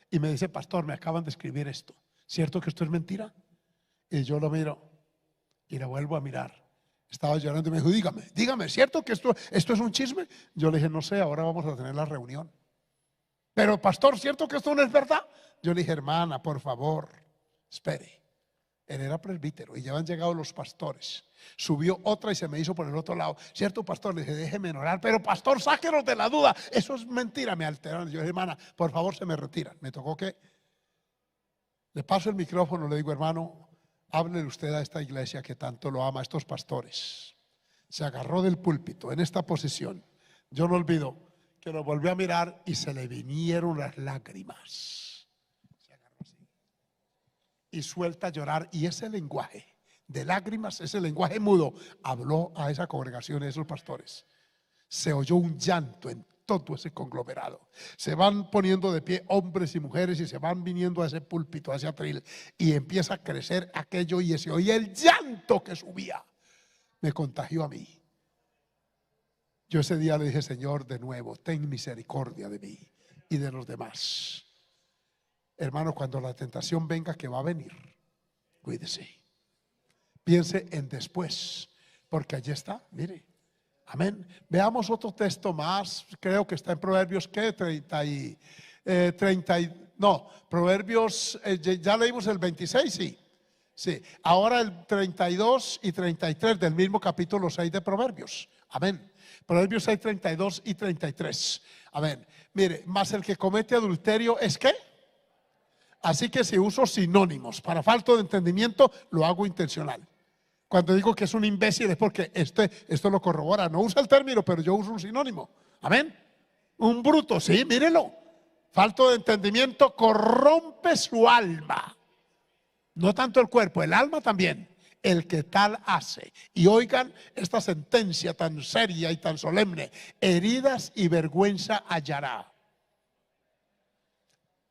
Y me dice, pastor, me acaban de escribir esto. ¿Cierto que esto es mentira? Y yo lo miro y lo vuelvo a mirar. Estaba llorando y me dijo, dígame, ¿cierto que esto es un chisme? Yo le dije, no sé, ahora vamos a tener la reunión. Pero pastor, ¿cierto que esto no es verdad? Yo le dije, hermana, por favor, espere. Él era presbítero y ya han llegado los pastores. Subió otra y se me hizo por el otro lado. ¿Cierto, pastor? Le dije, déjeme orar. Pero pastor, sáquenos de la duda. Eso es mentira, me alteraron. Yo dije, hermana, por favor, se me retiran. Me tocó que le paso el micrófono, le digo, hermano, háblele usted a esta iglesia que tanto lo ama, a estos pastores. Se agarró del púlpito en esta posición. Yo no olvido que lo volvió a mirar y se le vinieron las lágrimas. Se agarró así y suelta a llorar. Y ese lenguaje de lágrimas, ese lenguaje mudo, habló a esa congregación, a esos pastores. Se oyó un llanto en todo ese conglomerado. Se van poniendo de pie hombres y mujeres y se van viniendo a ese púlpito, a ese atril, y empieza a crecer aquello y se oía el llanto que subía. Me contagió a mí. Yo ese día le dije, Señor, de nuevo, ten misericordia de mí y de los demás. Hermano, cuando la tentación venga, que va a venir, cuídese. Piense en después, porque allí está, mire. Amén. Veamos otro texto más. Creo que está en Proverbios, ¿qué? Proverbios, ya leímos el 26, sí. Sí. Ahora el 32 y 33 del mismo capítulo 6 de Proverbios. Amén. Proverbios 6, 32 y 33. Amén. Mire, más el que comete adulterio es ¿qué? Así que si uso sinónimos para falta de entendimiento, lo hago intencional. Cuando digo que es un imbécil es porque esto lo corrobora. No usa el término, pero yo uso un sinónimo. Amén. Un bruto, sí, mírelo. Falto de entendimiento corrompe su alma. No tanto el cuerpo, el alma también. El que tal hace. Y oigan esta sentencia tan seria y tan solemne. Heridas y vergüenza hallará.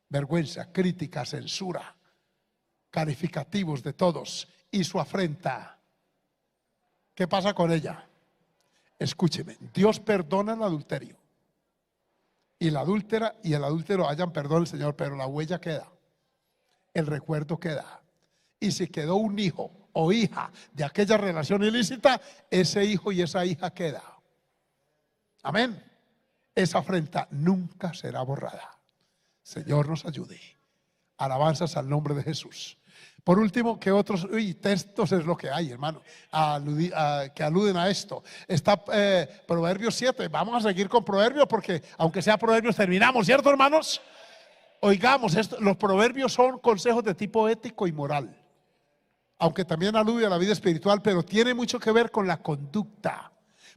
Vergüenza, crítica, censura, calificativos de todos y su afrenta. ¿Qué pasa con ella? Escúcheme, Dios perdona el adulterio. Y la adúltera y el adúltero hayan perdón el Señor, pero la huella queda, el recuerdo queda. Y si quedó un hijo o hija de aquella relación ilícita, ese hijo y esa hija queda. Amén. Esa afrenta nunca será borrada. Señor nos ayude. Alabanzas al nombre de Jesús. Por último, ¿qué otros textos es lo que hay, hermano? Que aluden a esto. Está Proverbios 7. Vamos a seguir con Proverbios porque aunque sea Proverbios terminamos, ¿cierto, hermanos? Oigamos, los proverbios son consejos de tipo ético y moral. Aunque también alude a la vida espiritual, pero tiene mucho que ver con la conducta.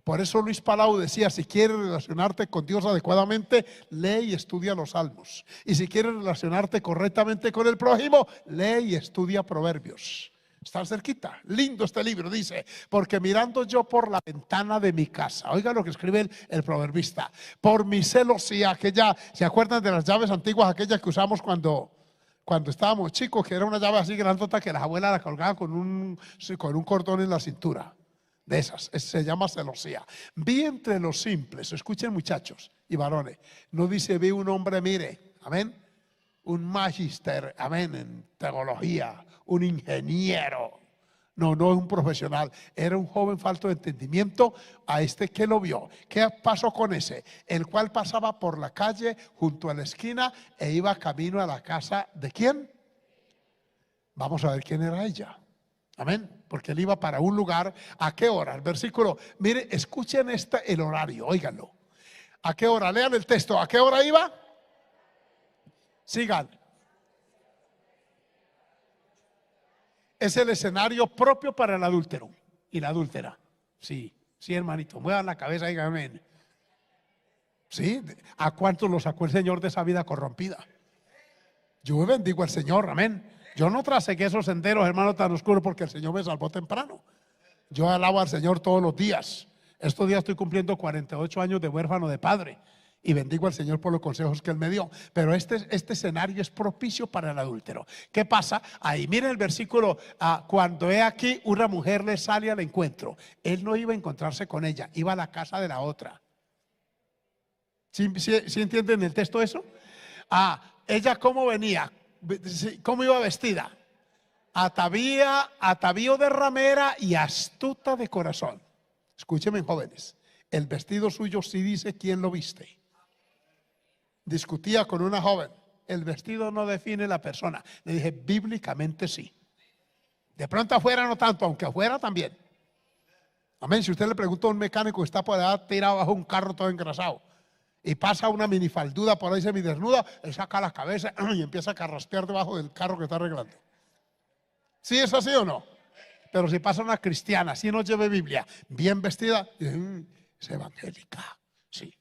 Por eso Luis Palau decía, si quieres relacionarte con Dios adecuadamente, lee y estudia los salmos. Y si quieres relacionarte correctamente con el prójimo, lee y estudia Proverbios. Está cerquita, lindo este libro, dice, porque mirando yo por la ventana de mi casa, oiga lo que escribe el proverbista, por mi celosía, aquella, ¿se acuerdan de las llaves antiguas, aquellas que usamos cuando estábamos chicos, que era una llave así grandota que las abuelas la colgaban con un cordón en la cintura? De esas, se llama celosía. Vi entre los simples, escuchen muchachos y varones, no dice vi un hombre, mire, amén, un magíster, amén, en teología, un ingeniero. No, no es un profesional, era un joven falto de entendimiento. A este que lo vio, ¿qué pasó con ese? El cual pasaba por la calle junto a la esquina e iba camino a la casa ¿de quién? Vamos a ver quién era ella. Amén, porque él iba para un lugar. ¿A qué hora? El versículo, mire, escuchen el horario, óiganlo. ¿A qué hora? Lean el texto. ¿A qué hora iba? Sigan. Es el escenario propio para el adúltero y la adúltera. Sí, sí, hermanito, muevan la cabeza y digan amén. Sí, ¿a cuántos lo sacó el Señor de esa vida corrompida? Yo bendigo al Señor, amén. Yo no trasegué esos senderos, hermano, tan oscuros porque el Señor me salvó temprano. Yo alabo al Señor todos los días. Estos días estoy cumpliendo 48 años de huérfano de padre y bendigo al Señor por los consejos que Él me dio. Pero este escenario es propicio para el adúltero. ¿Qué pasa? Ahí miren el versículo, cuando he aquí una mujer le sale al encuentro. Él no iba a encontrarse con ella, iba a la casa de la otra. ¿Sí entienden el texto eso? Ella cómo venía, cómo iba vestida, atavío de ramera y astuta de corazón. Escúchenme, jóvenes, el vestido suyo sí dice quién lo viste. Discutía con una joven, el vestido no define la persona. Le dije, bíblicamente sí. De pronto afuera no tanto, aunque afuera también. Amén. Si usted le pregunta a un mecánico que está por allá tirado bajo un carro todo engrasado y pasa una minifalduda por ahí semidesnuda, él saca la cabeza y empieza a carraspear debajo del carro que está arreglando. ¿Sí es así o no? Pero si pasa una cristiana, si no lleve Biblia, bien vestida, es evangélica. Sí.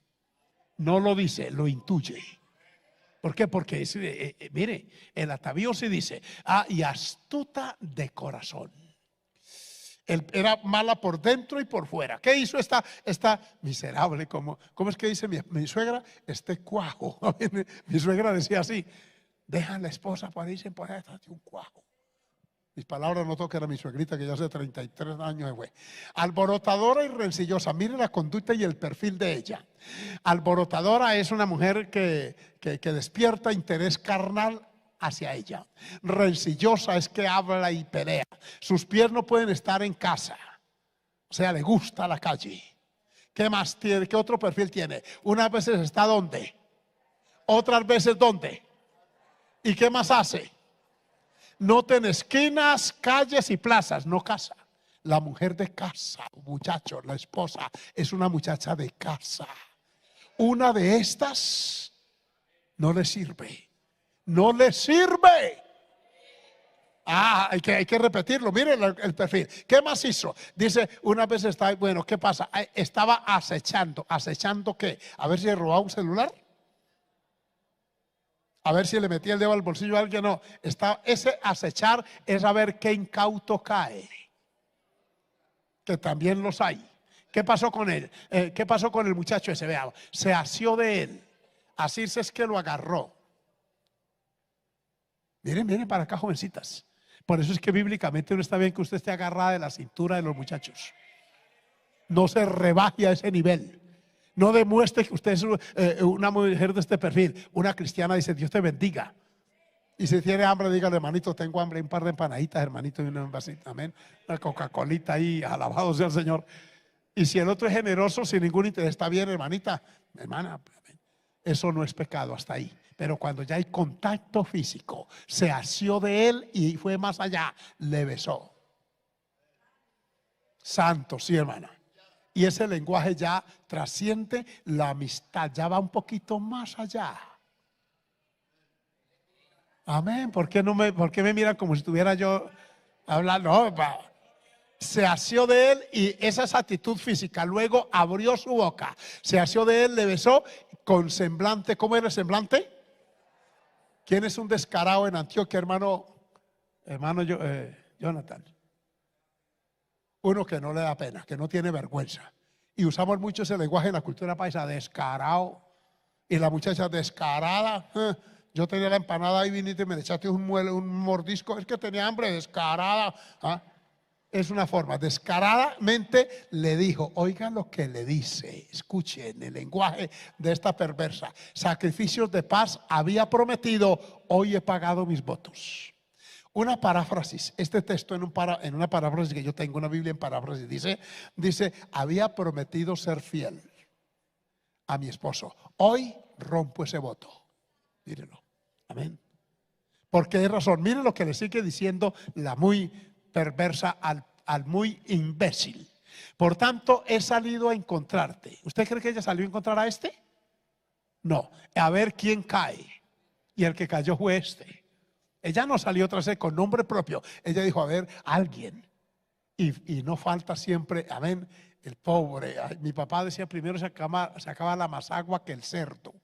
No lo dice, lo intuye. ¿Por qué? Porque mire, el atavío sí dice, y astuta de corazón. Él era mala por dentro y por fuera. ¿Qué hizo esta miserable? ¿Cómo es que dice mi suegra? Este cuajo. Mi suegra decía así: dejan la esposa por ahí, por ahí, un cuajo. Mis palabras no tocan a mi suegrita que ya hace 33 años fue. Alborotadora y rencillosa. Mire la conducta y el perfil de ella. Alborotadora es una mujer que despierta interés carnal hacia ella. Rencillosa es que habla y pelea. Sus pies no pueden estar en casa. O sea, le gusta la calle. ¿Qué más tiene? ¿Qué otro perfil tiene? Unas veces está ¿dónde? Otras veces ¿dónde? ¿Y qué más hace? Nota en esquinas, calles y plazas, no casa. La mujer de casa, muchachos, la esposa es una muchacha de casa. Una de estas no le sirve. No le sirve. Hay que repetirlo. Miren el perfil. ¿Qué más hizo? Dice, una vez está, bueno, ¿qué pasa? Estaba acechando. ¿Acechando qué? A ver si le robaba un celular. A ver si le metía el dedo al bolsillo a alguien. No, ese acechar es a ver qué incauto cae, que también los hay. ¿Qué pasó con él? ¿Qué pasó con el muchacho ese? Veamos, se asió de él. Asirse es que lo agarró. Miren para acá, jovencitas. Por eso es que bíblicamente no está bien que usted esté agarrada de la cintura de los muchachos. No se rebaje a ese nivel. No demuestre que usted es una mujer de este perfil. Una cristiana dice: Dios te bendiga. Y si tiene hambre, dígale: hermanito, tengo hambre, un par de empanaditas, hermanito, y un vasito, amén. Una Coca-Colita ahí, alabado sea el Señor. Y si el otro es generoso, sin ningún interés, está bien, hermanita, hermana, amén. Eso no es pecado hasta ahí. Pero cuando ya hay contacto físico, se asió de él y fue más allá, le besó. Santo, sí, hermana. Y ese lenguaje ya trasciende la amistad, ya va un poquito más allá. Amén. ¿Por qué me miran como si estuviera yo hablando? No, se asió de él y esa es actitud física. Luego abrió su boca, se asió de él, le besó con semblante. ¿Cómo era el semblante? ¿Quién es un descarado en Antioquia, hermano Jonathan? Uno que no le da pena, que no tiene vergüenza. Y usamos mucho ese lenguaje en la cultura paisa: descarado. Y la muchacha: descarada. Yo tenía la empanada y viniste y me echaste un mordisco. Es que tenía hambre. Descarada. Es una forma. Descaradamente le dijo. Oigan lo que le dice. Escuchen el lenguaje de esta perversa. Sacrificios de paz había prometido, hoy he pagado mis votos. Una paráfrasis. Este texto en una paráfrasis que yo tengo, una Biblia en paráfrasis, dice: había prometido ser fiel a mi esposo, hoy rompo ese voto. Mírenlo. Amén. ¿Por qué razón? Miren lo que le sigue diciendo la muy perversa al muy imbécil. Por tanto, he salido a encontrarte. ¿Usted cree que ella salió a encontrar a este? No. A ver quién cae. Y el que cayó fue este. Ella no salió tras él con nombre propio. Ella dijo: a ver, alguien. Y no falta siempre, amén, el pobre. Mi papá decía: primero sacaba la más agua que el cerdo.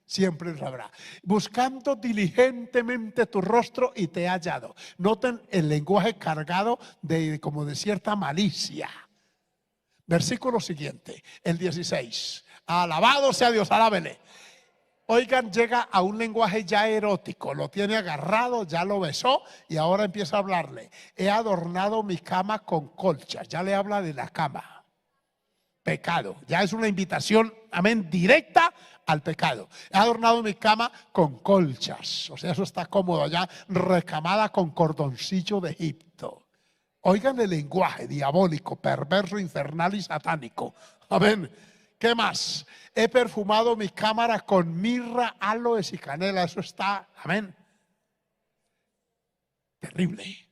Siempre lo habrá. Buscando diligentemente tu rostro y te he hallado. Noten el lenguaje cargado como de cierta malicia. Versículo siguiente, el 16. Alabado sea Dios, alábele. Oigan, llega a un lenguaje ya erótico. Lo tiene agarrado, ya lo besó y ahora empieza a hablarle. He adornado mi cama con colchas. Ya le habla de la cama. Pecado. Ya es una invitación, amén, directa al pecado. He adornado mi cama con colchas. O sea, eso está cómodo ya, recamada con cordoncillo de Egipto. Oigan el lenguaje diabólico, perverso, infernal y satánico. Amén. ¿Qué más? He perfumado mi cámara con mirra, aloes y canela. Eso está, amén, terrible.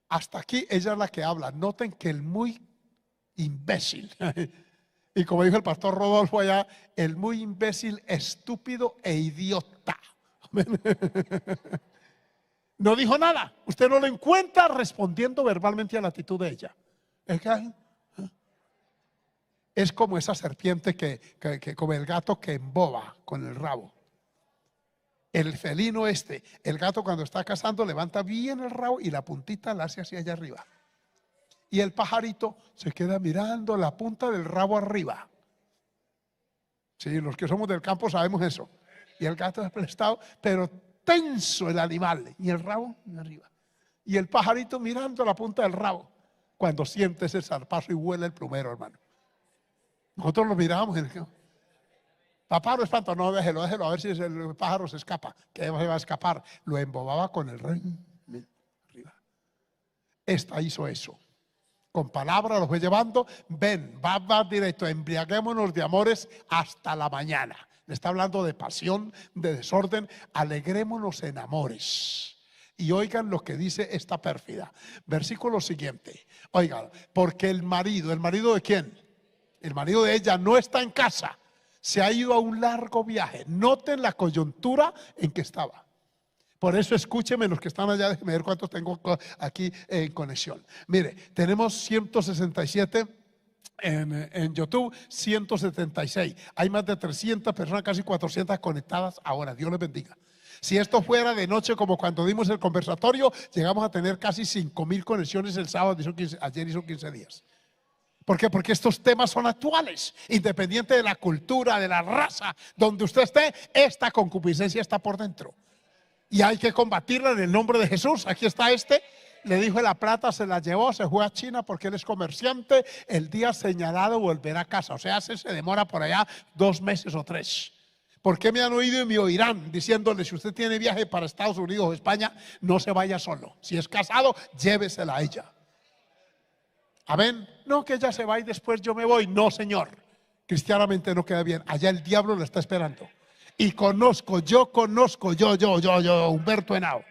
Hasta aquí ella es la que habla. Noten que el muy imbécil, y como dijo el pastor Rodolfo allá, el muy imbécil, estúpido e idiota. Amén. No dijo nada. Usted no lo encuentra respondiendo verbalmente a la actitud de ella. Es como esa serpiente que como el gato que emboba con el rabo. El felino el gato cuando está cazando levanta bien el rabo y la puntita la hace hacia allá arriba. Y el pajarito se queda mirando la punta del rabo arriba. Sí, los que somos del campo sabemos eso. Y el gato es prestado, pero tenso el animal. Y el rabo arriba. Y el pajarito mirando la punta del rabo. Cuando siente ese zarpazo y huele el plumero, hermano. Nosotros lo miramos y decimos: papá, no espanto. No, déjelo, a ver si el pájaro se escapa. Que se va a escapar. Lo embobaba con el rey arriba. Esta hizo eso. Con palabras lo fue llevando. Ven, va directo. Embriaguémonos de amores hasta la mañana. Le está hablando de pasión, de desorden. Alegrémonos en amores. Y oigan lo que dice esta pérfida. Versículo siguiente. Oigan, porque ¿el marido de quién? El marido de ella no está en casa. Se ha ido a un largo viaje. Noten la coyuntura en que estaba. Por eso escúcheme los que están allá, déjenme ver cuántos tengo aquí en conexión. Mire, tenemos 167 en YouTube, 176. Hay más de 300 personas, casi 400 conectadas ahora. Dios les bendiga. Si esto fuera de noche como cuando dimos el conversatorio, llegamos a tener casi 5,000 conexiones el sábado. Ayer hizo 15 días. ¿Por qué? Porque estos temas son actuales, independiente de la cultura, de la raza, donde usted esté, esta concupiscencia está por dentro. Y hay que combatirla en el nombre de Jesús. Aquí está le dijo la plata, se la llevó, se fue a China porque él es comerciante. El día señalado volverá a casa. O sea, se demora por allá 2 meses o 3. ¿Por qué me han oído y me oirán diciéndole: si usted tiene viaje para Estados Unidos o España, no se vaya solo? Si es casado, llévesela a ella. Amén. No, que ella se va y después yo me voy. No, señor. Cristianamente no queda bien. Allá el diablo lo está esperando. Y yo conozco, Humberto Henao,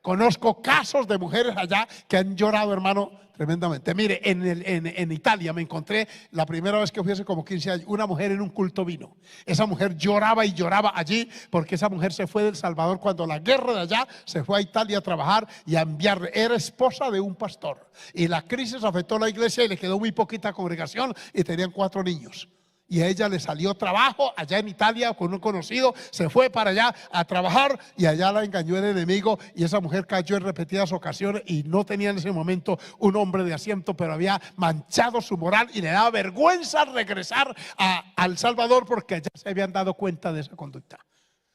conozco casos de mujeres allá que han llorado, hermano, tremendamente. Mire, en Italia me encontré la primera vez que fui hace como 15 años. Una mujer en un culto vino. Esa mujer lloraba y lloraba allí porque esa mujer se fue del Salvador cuando la guerra de allá, se fue a Italia a trabajar y a enviar. Era esposa de un pastor y la crisis afectó a la iglesia y le quedó muy poquita congregación y tenían 4 niños. Y a ella le salió trabajo allá en Italia con un conocido, se fue para allá a trabajar y allá la engañó el enemigo y esa mujer cayó en repetidas ocasiones y no tenía en ese momento un hombre de asiento, pero había manchado su moral y le daba vergüenza regresar a El Salvador porque ya se habían dado cuenta de esa conducta.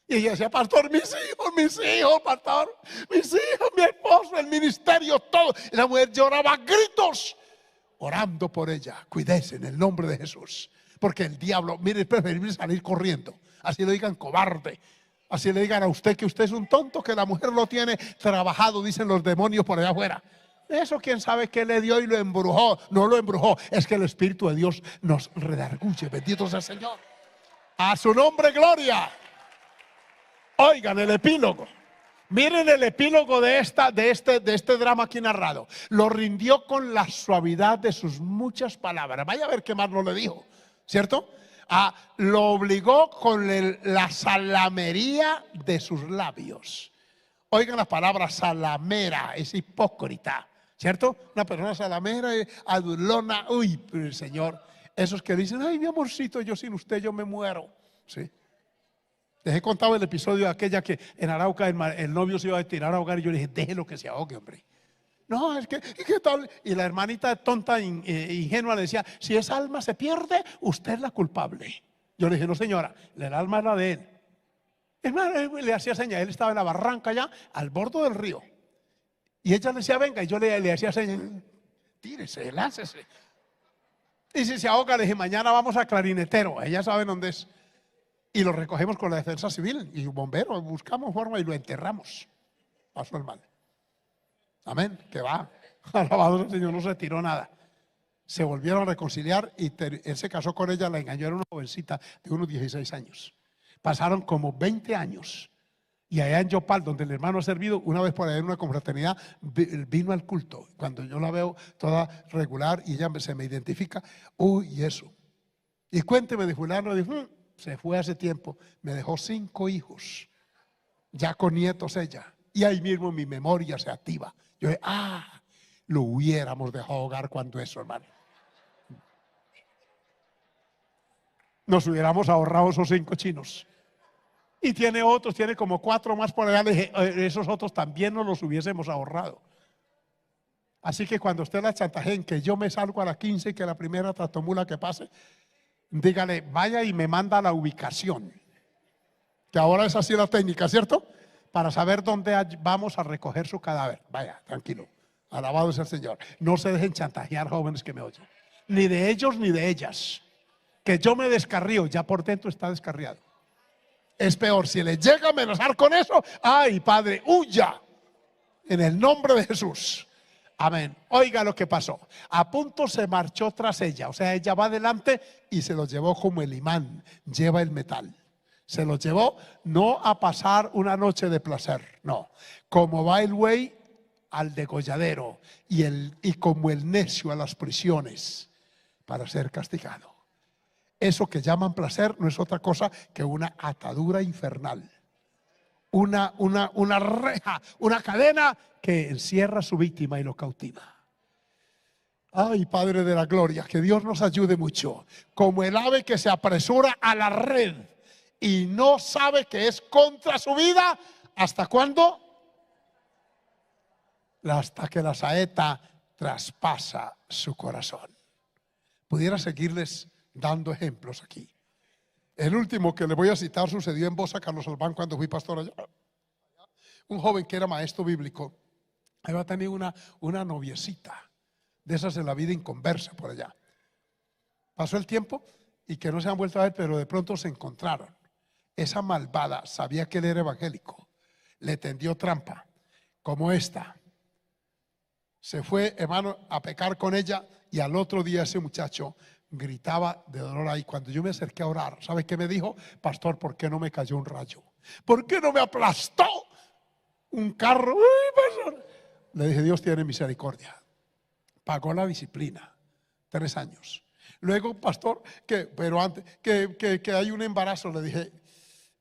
Y ella decía: pastor, mis hijos, pastor, mis hijos, mi esposo, el ministerio, todo. Y la mujer lloraba a gritos orando por ella. Cuídese en el nombre de Jesús. Porque el diablo, mire, es preferible salir corriendo. Así le digan cobarde, así le digan a usted que usted es un tonto, que la mujer lo tiene trabajado, dicen los demonios por allá afuera. Eso quién sabe qué le dio y lo embrujó. No lo embrujó, es que el Espíritu de Dios nos redarguye. Bendito sea el Señor. A su nombre, gloria. Oigan el epílogo. Miren el epílogo de este drama aquí narrado. Lo rindió con la suavidad de sus muchas palabras. Vaya a ver qué más no le dijo, ¿cierto? Lo obligó con la salamería de sus labios. Oigan las palabras: salamera, es hipócrita, ¿cierto? Una persona salamera, adulona. Uy, el Señor, esos que dicen: ay, mi amorcito, yo sin usted yo me muero. ¿Sí? Les he contado el episodio de aquella que en Arauca el novio se iba a tirar a ahogar y yo le dije: déjelo que se ahogue, hombre. No, es que, ¿y qué tal? Y la hermanita tonta, ingenua, le decía: si esa alma se pierde, usted es la culpable. Yo le dije: no, señora, el alma es la de él. Hermano, le hacía señas, él estaba en la barranca allá, al borde del río. Y ella le decía: venga, y yo le hacía señas: tírese, láncese. Y si se ahoga, le dije: mañana vamos a Clarinetero, ella sabe dónde es. Y lo recogemos con la defensa civil y bomberos, buscamos forma y lo enterramos. Pasó el mal. Amén, que va. Alabado el Señor, no se tiró nada. Se volvieron a reconciliar y él se casó con ella, la engañó, era una jovencita de unos 16 años. Pasaron como 20 años. Y allá en Yopal, donde el hermano ha servido, una vez por allá en una confraternidad, vino al culto. Cuando yo la veo toda regular y ella se me identifica: uy, eso. Y cuénteme de fulano, dijo: se fue hace tiempo, me dejó 5 hijos, ya con nietos ella. Y ahí mismo mi memoria se activa. Yo dije: lo hubiéramos dejado ahogar cuando eso, hermano. Nos hubiéramos ahorrado esos 5 chinos. Y tiene otros, tiene como 4 más por allá. Le dije: esos otros también nos los hubiésemos ahorrado. Así que cuando usted la chantajeen que yo me salgo a las 15 y que la primera tractomula que pase, dígale: vaya y me manda la ubicación. Que ahora es así la técnica, ¿cierto? Para saber dónde vamos a recoger su cadáver. Vaya, tranquilo. Alabado sea el Señor. No se dejen chantajear, jóvenes que me oyen. Ni de ellos ni de ellas. Que yo me descarrío, ya por dentro está descarriado. Es peor, si le llega a amenazar con eso, ay, Padre, huya en el nombre de Jesús. Amén. Oiga lo que pasó. A punto se marchó tras ella. O sea, ella va adelante y se lo llevó como el imán lleva el metal. Se lo llevó no a pasar una noche de placer, no. Como va el buey al degolladero y como el necio a las prisiones para ser castigado. Eso que llaman placer no es otra cosa que una atadura infernal. Una reja, una cadena que encierra a su víctima y lo cautiva. Ay, Padre de la gloria, que Dios nos ayude mucho. Como el ave que se apresura a la red y no sabe que es contra su vida, ¿hasta cuándo? Hasta que la saeta traspasa su corazón. Pudiera seguirles dando ejemplos aquí. El último que le voy a citar sucedió en Bosa, Carlos Albán, cuando fui pastor allá. Un joven que era maestro bíblico había tenido una noviecita de esas en la vida inconversa por allá. Pasó el tiempo y que no se han vuelto a ver, pero de pronto se encontraron. Esa malvada sabía que él era evangélico, le tendió trampa, como esta. Se fue, hermano, a pecar con ella, y al otro día ese muchacho gritaba de dolor ahí. Cuando yo me acerqué a orar, ¿sabe qué me dijo? Pastor, ¿por qué no me cayó un rayo? ¿Por qué no me aplastó un carro? ¡Uy, pastor! Le dije, Dios tiene misericordia. Pagó la disciplina, 3 años. Luego, pastor, pero antes que hay un embarazo, le dije,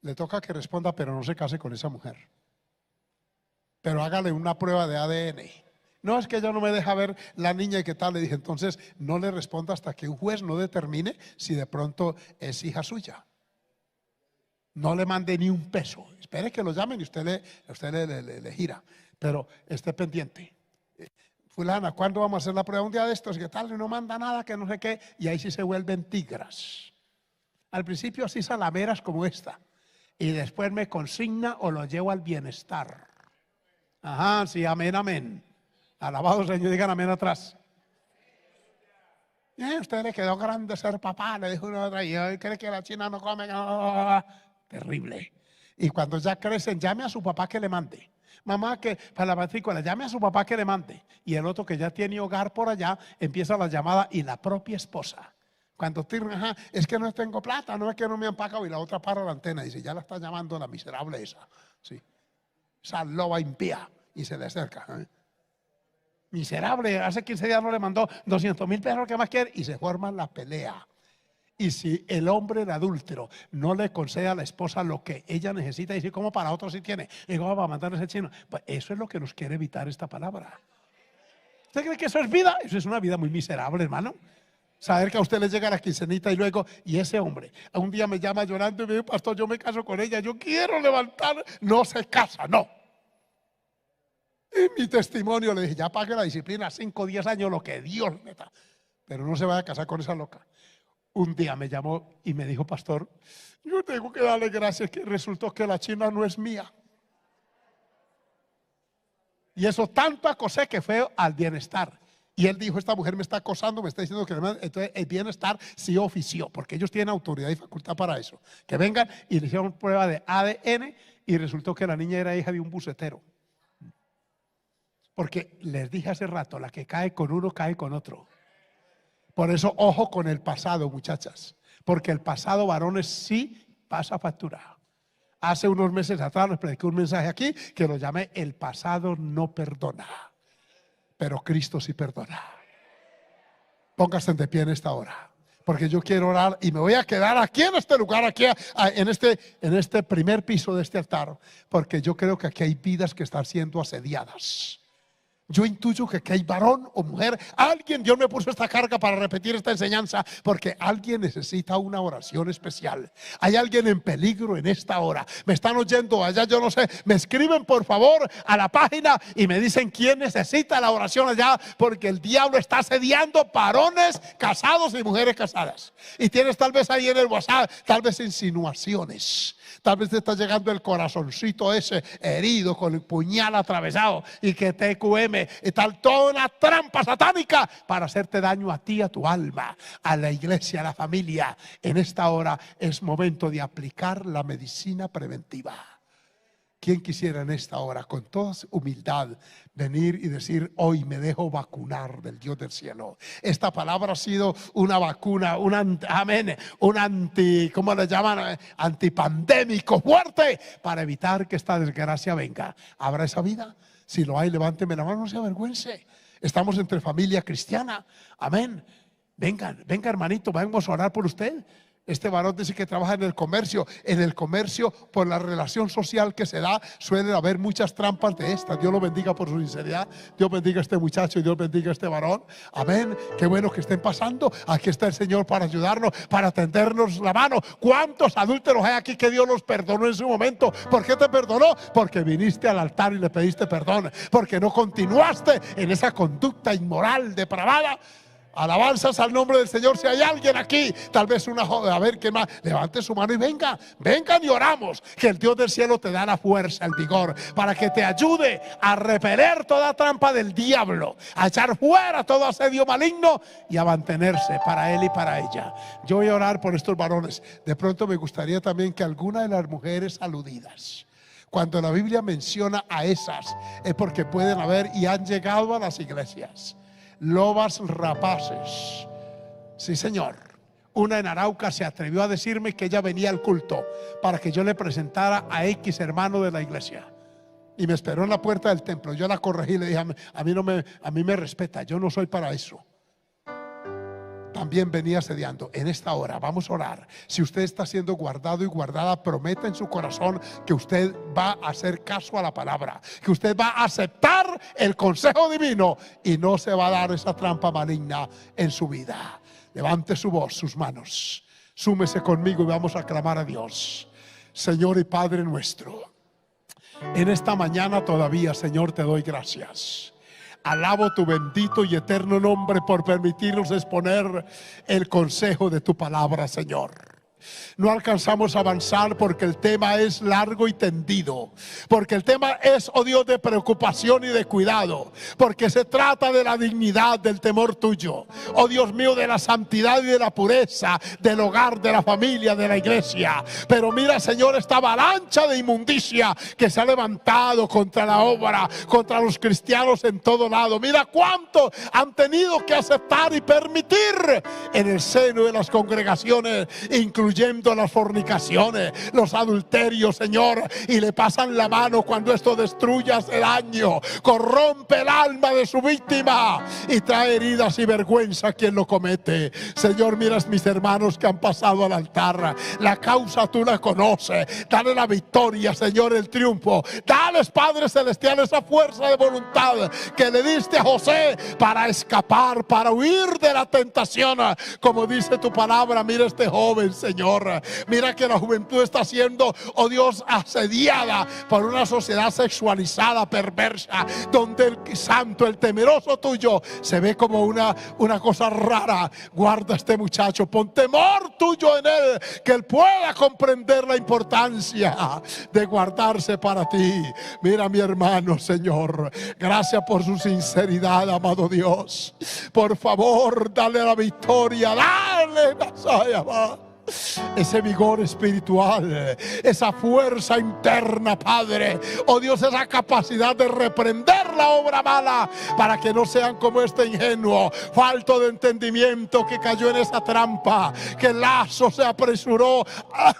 le toca que responda, pero no se case con esa mujer. Pero hágale una prueba de ADN. No, es que ella no me deja ver la niña y qué tal. Le dije, entonces no le responda hasta que un juez no determine si de pronto es hija suya. No le mande ni un peso. Espere que lo llamen y usted le gira. Pero esté pendiente. Fulana, ¿cuándo vamos a hacer la prueba? Un día de estos, ¿qué tal? Y no manda nada, que no sé qué. Y ahí sí se vuelven tigras. Al principio así salameras como esta. Y después me consigna o lo llevo al bienestar. Ajá, sí, amén, amén. Alabado Señor, digan amén atrás. A usted le quedó grande ser papá, le dijo una otra. Y hoy cree que la china no come. Terrible. Y cuando ya crecen, llame a su papá que le mande. Mamá, que para la matrícula, llame a su papá que le mande. Y el otro que ya tiene hogar por allá, empieza la llamada y la propia esposa. Cuando ajá, es que no tengo plata, no es que no me han pagado. Y la otra para la antena y dice, ya la está llamando la miserable esa. Sí. Esa loba impía. Y se le acerca. Miserable, hace 15 días no le mandó 200,000 pesos, ¿qué más quiere? Y se forma la pelea. Y si el hombre, el adúltero, no le concede a la esposa lo que ella necesita, y dice, ¿cómo para otro sí tiene? ¿Y cómo va a mandar ese chino? Pues eso es lo que nos quiere evitar esta palabra. ¿Usted cree que eso es vida? Eso es una vida muy miserable, hermano. Saber que a usted le llega la quincenita y luego, y ese hombre, un día me llama llorando y me dice, pastor, yo me caso con ella, yo quiero levantar, no se casa, no. En mi testimonio le dije, ya pague la disciplina, 5 o 10 años, lo que Dios meta. Pero no se vaya a casar con esa loca. Un día me llamó y me dijo, pastor, yo tengo que darle gracias que resultó que la china no es mía. Y eso tanto acosé que fue al bienestar. Y él dijo, esta mujer me está acosando, me está diciendo que entonces el bienestar sí ofició, porque ellos tienen autoridad y facultad para eso. Que vengan y le hicieron prueba de ADN y resultó que la niña era hija de un bucetero. Porque les dije hace rato, la que cae con uno cae con otro. Por eso ojo con el pasado, muchachas, porque el pasado, varones, sí pasa factura. Hace unos meses atrás les prediqué un mensaje aquí que lo llamé el pasado no perdona, pero Cristo sí perdona. Póngase de pie en esta hora, porque yo quiero orar y me voy a quedar aquí en este lugar, aquí en este primer piso de este altar, porque yo creo que aquí hay vidas que están siendo asediadas. Yo intuyo que aquí hay varón o mujer. Alguien, Dios me puso esta carga para repetir esta enseñanza, porque alguien necesita una oración especial. Hay alguien en peligro en esta hora. Me están oyendo allá, yo no sé. Me escriben por favor a la página y me dicen quién necesita la oración allá, porque el diablo está asediando varones casados y mujeres casadas. Y tienes tal vez ahí en el WhatsApp, tal vez insinuaciones. Tal vez te está llegando el corazoncito ese herido con el puñal atravesado y que TQM y tal, toda una trampa satánica para hacerte daño a ti, a tu alma, a la iglesia, a la familia. En esta hora es momento de aplicar la medicina preventiva. ¿Quién quisiera en esta hora, con toda humildad, venir y decir, hoy me dejo vacunar del Dios del cielo? Esta palabra ha sido una vacuna, amén, un ¿cómo le llaman? Antipandémico fuerte para evitar que esta desgracia venga. ¿Habrá esa vida? Si lo hay, levánteme la mano, no se avergüence. Estamos entre familia cristiana, amén. Venga hermanito, vamos a orar por usted. Este varón dice que trabaja en el comercio. En el comercio, por la relación social que se da, suelen haber muchas trampas de estas. Dios lo bendiga por su sinceridad. Dios bendiga a este muchacho y Dios bendiga a este varón. Amén. Qué bueno que estén pasando. Aquí está el Señor para ayudarnos, para tendernos la mano. ¿Cuántos adúlteros hay aquí que Dios los perdonó en su momento? ¿Por qué te perdonó? Porque viniste al altar y le pediste perdón. Porque no continuaste en esa conducta inmoral, depravada. Alabanzas al nombre del Señor. Si hay alguien aquí, tal vez una joven, a ver qué más, levante su mano y venga, vengan y oramos. Que el Dios del cielo te da la fuerza, el vigor, para que te ayude a repeler toda trampa del diablo, a echar fuera todo asedio maligno y a mantenerse para él y para ella. Yo voy a orar por estos varones. De pronto me gustaría también que alguna de las mujeres aludidas, cuando la Biblia menciona a esas, es porque pueden haber y han llegado a las iglesias. Lobas rapaces. Sí, señor. Una en Arauca se atrevió a decirme que ella venía al culto para que yo le presentara a X hermano de la iglesia, y me esperó en la puerta del templo. Yo la corregí y le dije: a mí me respeta, yo no soy para eso. También venía asediando. En esta hora vamos a orar. Si usted está siendo guardado y guardada, prometa en su corazón que usted va a hacer caso a la palabra, que usted va a aceptar el consejo divino y no se va a dar esa trampa maligna en su vida. Levante su voz, sus manos, súmese conmigo y vamos a clamar a Dios. Señor y Padre nuestro, en esta mañana todavía, Señor, te doy gracias. Alabo tu bendito y eterno nombre por permitirnos exponer el consejo de tu palabra, Señor. No alcanzamos a avanzar porque el tema es largo y tendido, porque el tema es, oh Dios, de preocupación y de cuidado, porque se trata de la dignidad, del temor tuyo, oh Dios mío, de la santidad y de la pureza del hogar, de la familia, de la iglesia. Pero mira, Señor, esta avalancha de inmundicia que se ha levantado contra la obra, contra los cristianos en todo lado. Mira cuánto han tenido que aceptar y permitir en el seno de las congregaciones, incluyendo las fornicaciones, los adulterios, Señor, y le pasan la mano cuando esto destruye, hace daño, corrompe el alma de su víctima y trae heridas y vergüenza a quien lo comete. Señor, miras mis hermanos que han pasado al altar. La causa tú la conoces. Dale la victoria, Señor, el triunfo. Dales, Padre Celestial, esa fuerza de voluntad que le diste a José para escapar, para huir de la tentación. Como dice tu palabra, mira este joven, Señor. Mira que la juventud está siendo, oh Dios, asediada por una sociedad sexualizada, perversa, donde el santo, el temeroso tuyo se ve como una cosa rara. Guarda a este muchacho, pon temor tuyo en él, que él pueda comprender la importancia de guardarse para ti. Mira mi hermano, Señor, gracias por su sinceridad, amado Dios. Por favor, dale la victoria, dale ese vigor espiritual, esa fuerza interna, Padre, oh Dios, esa capacidad de reprender la obra mala, para que no sean como este ingenuo, falto de entendimiento, que cayó en esa trampa, que el lazo se apresuró a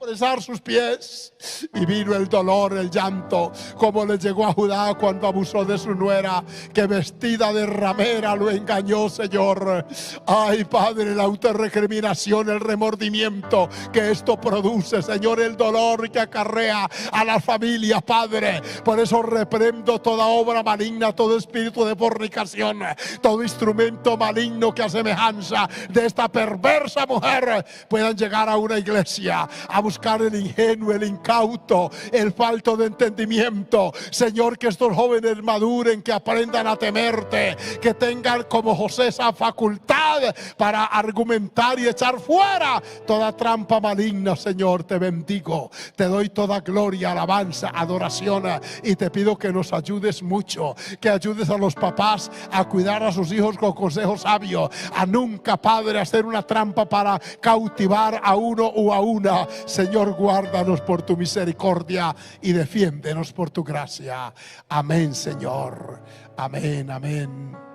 apresar sus pies, y vino el dolor, el llanto, como le llegó a Judá cuando abusó de su nuera, que vestida de ramera lo engañó, Señor. Ay, Padre, la autorrecriminación, el remordimiento que esto produce, Señor, el dolor que acarrea a la familia, Padre. Por eso reprendo toda obra maligna, todo espíritu de fornicación, todo instrumento maligno que a semejanza de esta perversa mujer puedan llegar a una iglesia a buscar el ingenuo, el incauto, el falto de entendimiento. Señor, que estos jóvenes maduren, que aprendan a temerte, que tengan como José esa facultad para argumentar y echar fuera toda trampa maligna. Señor, te bendigo, te doy toda gloria, alabanza, adoración, y te pido que nos ayudes mucho, que ayudes a los papás a cuidar a sus hijos con consejos sabios, a nunca, Padre, hacer una trampa para cautivar a uno o a una. Señor, guárdanos por tu misericordia y defiéndenos por tu gracia. Amén, Señor. Amén, amén.